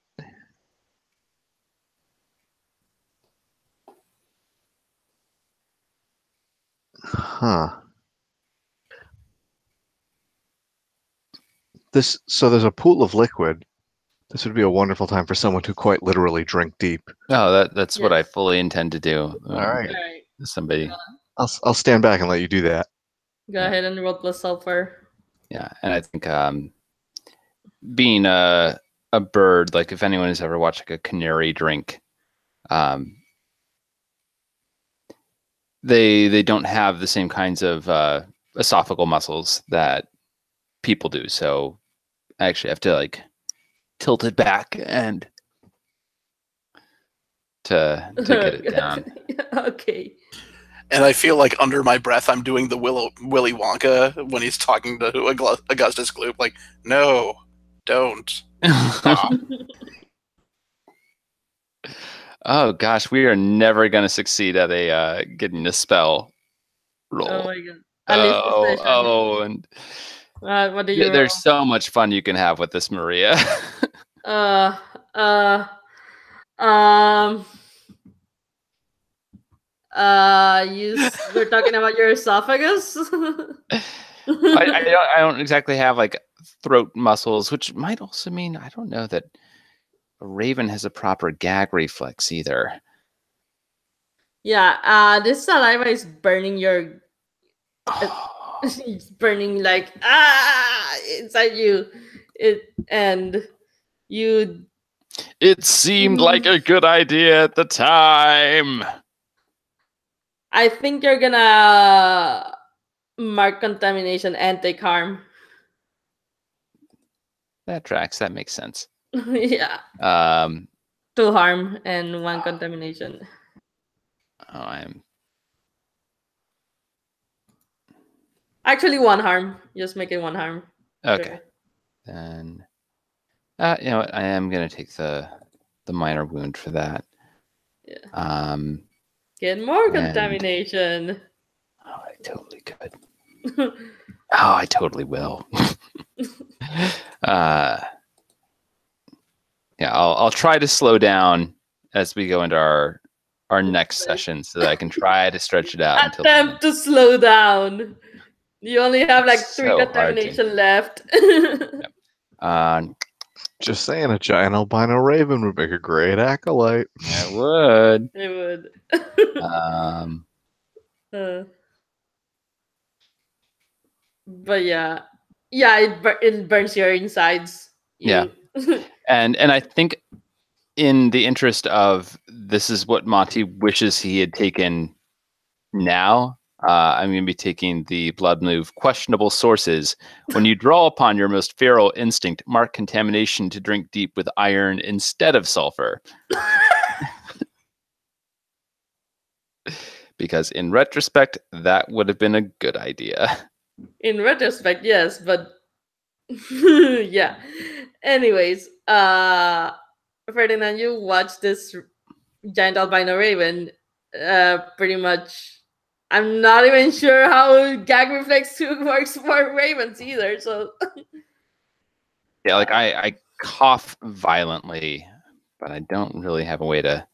So there's a pool of liquid. This would be a wonderful time for someone to quite literally drink deep. Oh, that's what I fully intend to do. All right. Somebody. I'll stand back and let you do that. Go ahead and roll plus sulfur. Yeah, and I think being a bird, like if anyone has ever watched like a canary drink, they don't have the same kinds of esophageal muscles that people do. So I actually have to like tilt it back and to get it down. Okay. And I feel like under my breath, I'm doing the Willy Wonka when he's talking to Augustus Gloop. Like, no, don't. Oh gosh, we are never going to succeed at a getting a spell roll. Oh my god! And what do you? There's so much fun you can have with this, Maria. We're talking about your esophagus. I don't exactly have like throat muscles, which might also mean I don't know that a raven has a proper gag reflex either. Yeah, this saliva is burning your. It's burning like inside you. It seemed like a good idea at the time. I think you're gonna mark contamination and take harm. That tracks. That makes sense. Yeah. 2 harm and 1 contamination. Actually 1 harm. Just make it 1 harm. Okay. Sure. Then, you know what? I am gonna take the minor wound for that. Yeah. Get more contamination. Oh, I totally could. Oh, I totally will. Yeah, I'll try to slow down as we go into our next session so that I can try to stretch it out. Attempt to slow down. You only have like 3 contamination left. Yep. Just saying, a giant albino raven would make a great acolyte. It would. It would. But yeah, it burns your insides. Yeah, and I think in the interest of this is what Monty wishes he had taken now. I'm going to be taking the blood move questionable sources. When you draw upon your most feral instinct, mark contamination to drink deep with iron instead of sulfur. Because in retrospect, that would have been a good idea. In retrospect, yes, but yeah. Anyways, Ferdinand, you watch this giant albino raven. Pretty much, I'm not even sure how gag reflex works for ravens either. So yeah, like I cough violently, but I don't really have a way to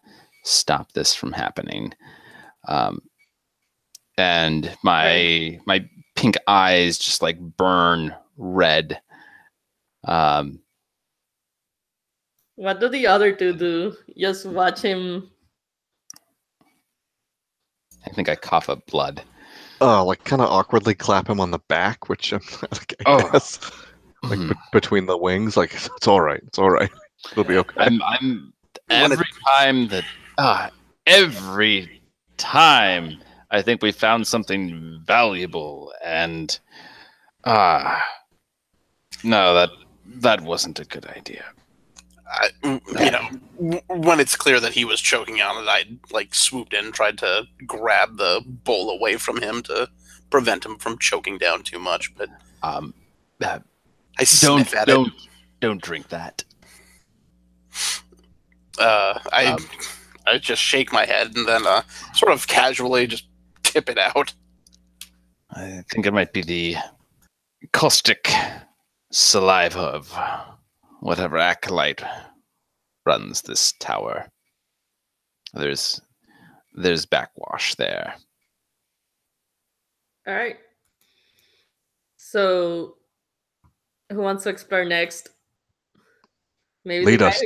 stop this from happening. And my pink eyes just like burn red. What do the other two do? Just watch him. I think I cough up blood. Like kind of awkwardly clap him on the back, which I guess, like between the wings, like it's all right, it's all right, it'll be okay. I'm every time I think we found something valuable, and no, that wasn't a good idea. When it's clear that he was choking on it, I like swooped in and tried to grab the bowl away from him to prevent him from choking down too much. But I sniff at it. Don't drink that. I just shake my head and then sort of casually just tip it out. I think it might be the caustic saliva of whatever acolyte runs this tower. There's backwash there. All right. So, who wants to explore next? Maybe Lead us.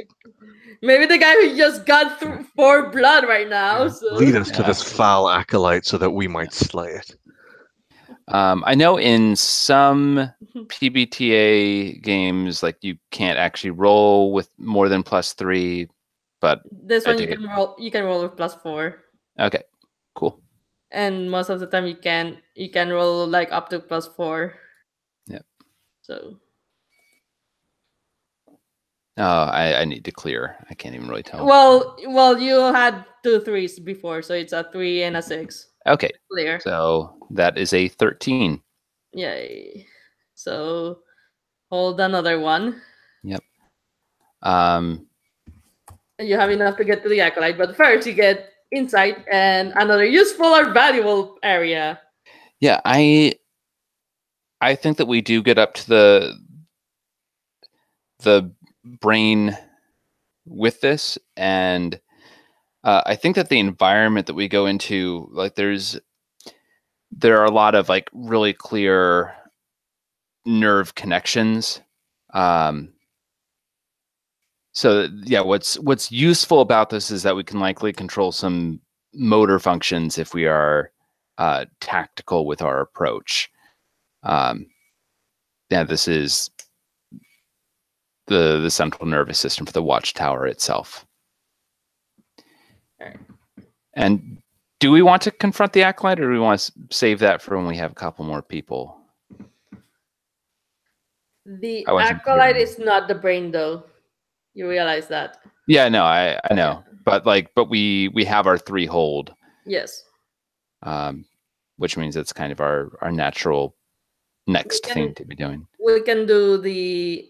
Maybe the guy who just got through 4 blood right now. So. Lead us to this foul acolyte so that we might slay it. I know in some PBTA games, like you can't actually roll with more than +3, but this one you can roll. You can roll with +4. Okay, cool. And most of the time you can roll like up to +4. Yep. So. I need to clear. I can't even really tell. Well, you had 2 3s before, so it's a 3 and a 6. Okay. Clear. So that is a 13. Yay. So hold another one. Yep. You have enough to get to the acolyte, but first you get insight and another useful or valuable area. Yeah, I think that we do get up to the brain with this, and I think that the environment that we go into, like there are a lot of like really clear nerve connections. So yeah, what's useful about this is that we can likely control some motor functions if we are tactical with our approach. Yeah, this is the central nervous system for the watchtower itself. All right. And do we want to confront the acolyte, or do we want to save that for when we have a couple more people? The acolyte is not the brain, though. You realize that? Yeah, no, I know, but we have our 3 hold. Yes. Which means it's kind of our natural next thing to be doing. We can do the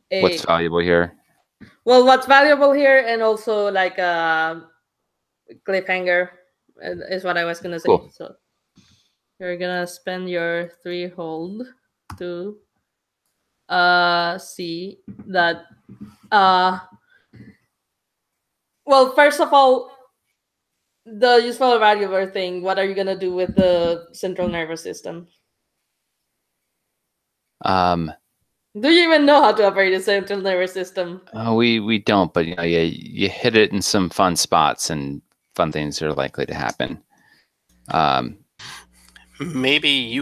what's valuable here? Well, what's valuable here, and also like a cliffhanger is what I was gonna say. Cool. So you're gonna spend your 3 hold to see that. Well, first of all, the useful or valuable thing. What are you gonna do with the central nervous system? Do you even know how to operate a central nervous system? We don't, but you hit it in some fun spots, and fun things are likely to happen. Maybe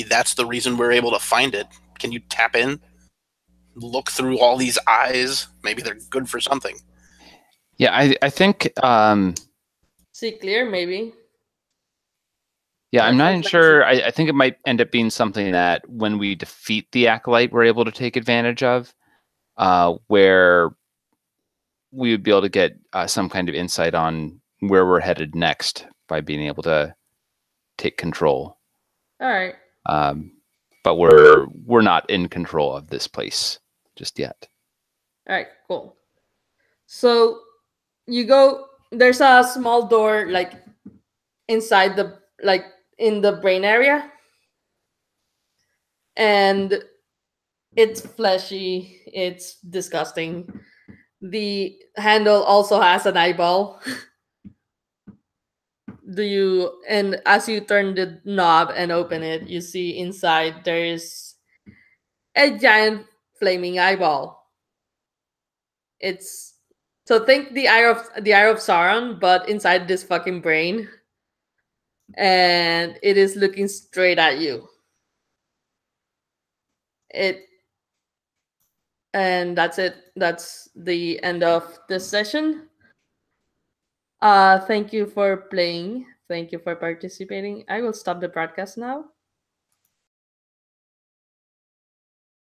that's the reason we're able to find it. Can you tap in? Look through all these eyes. Maybe they're good for something. Yeah, I think see clear, maybe. Yeah, I'm not even sure. I think it might end up being something that when we defeat the acolyte, we're able to take advantage of, where we would be able to get some kind of insight on where we're headed next by being able to take control. All right. But we're not in control of this place just yet. All right, cool. So you go. There's a small door, like inside in the brain area, and It's fleshy. It's disgusting. The handle also has an eyeball. And as you turn the knob and open it, you see inside there's a giant flaming eyeball. It's so think the eye of Sauron, but inside this fucking brain, and it is looking straight at you. It and that's it. That's the end of this session. Thank you for playing. Thank you for participating. I will stop the broadcast now.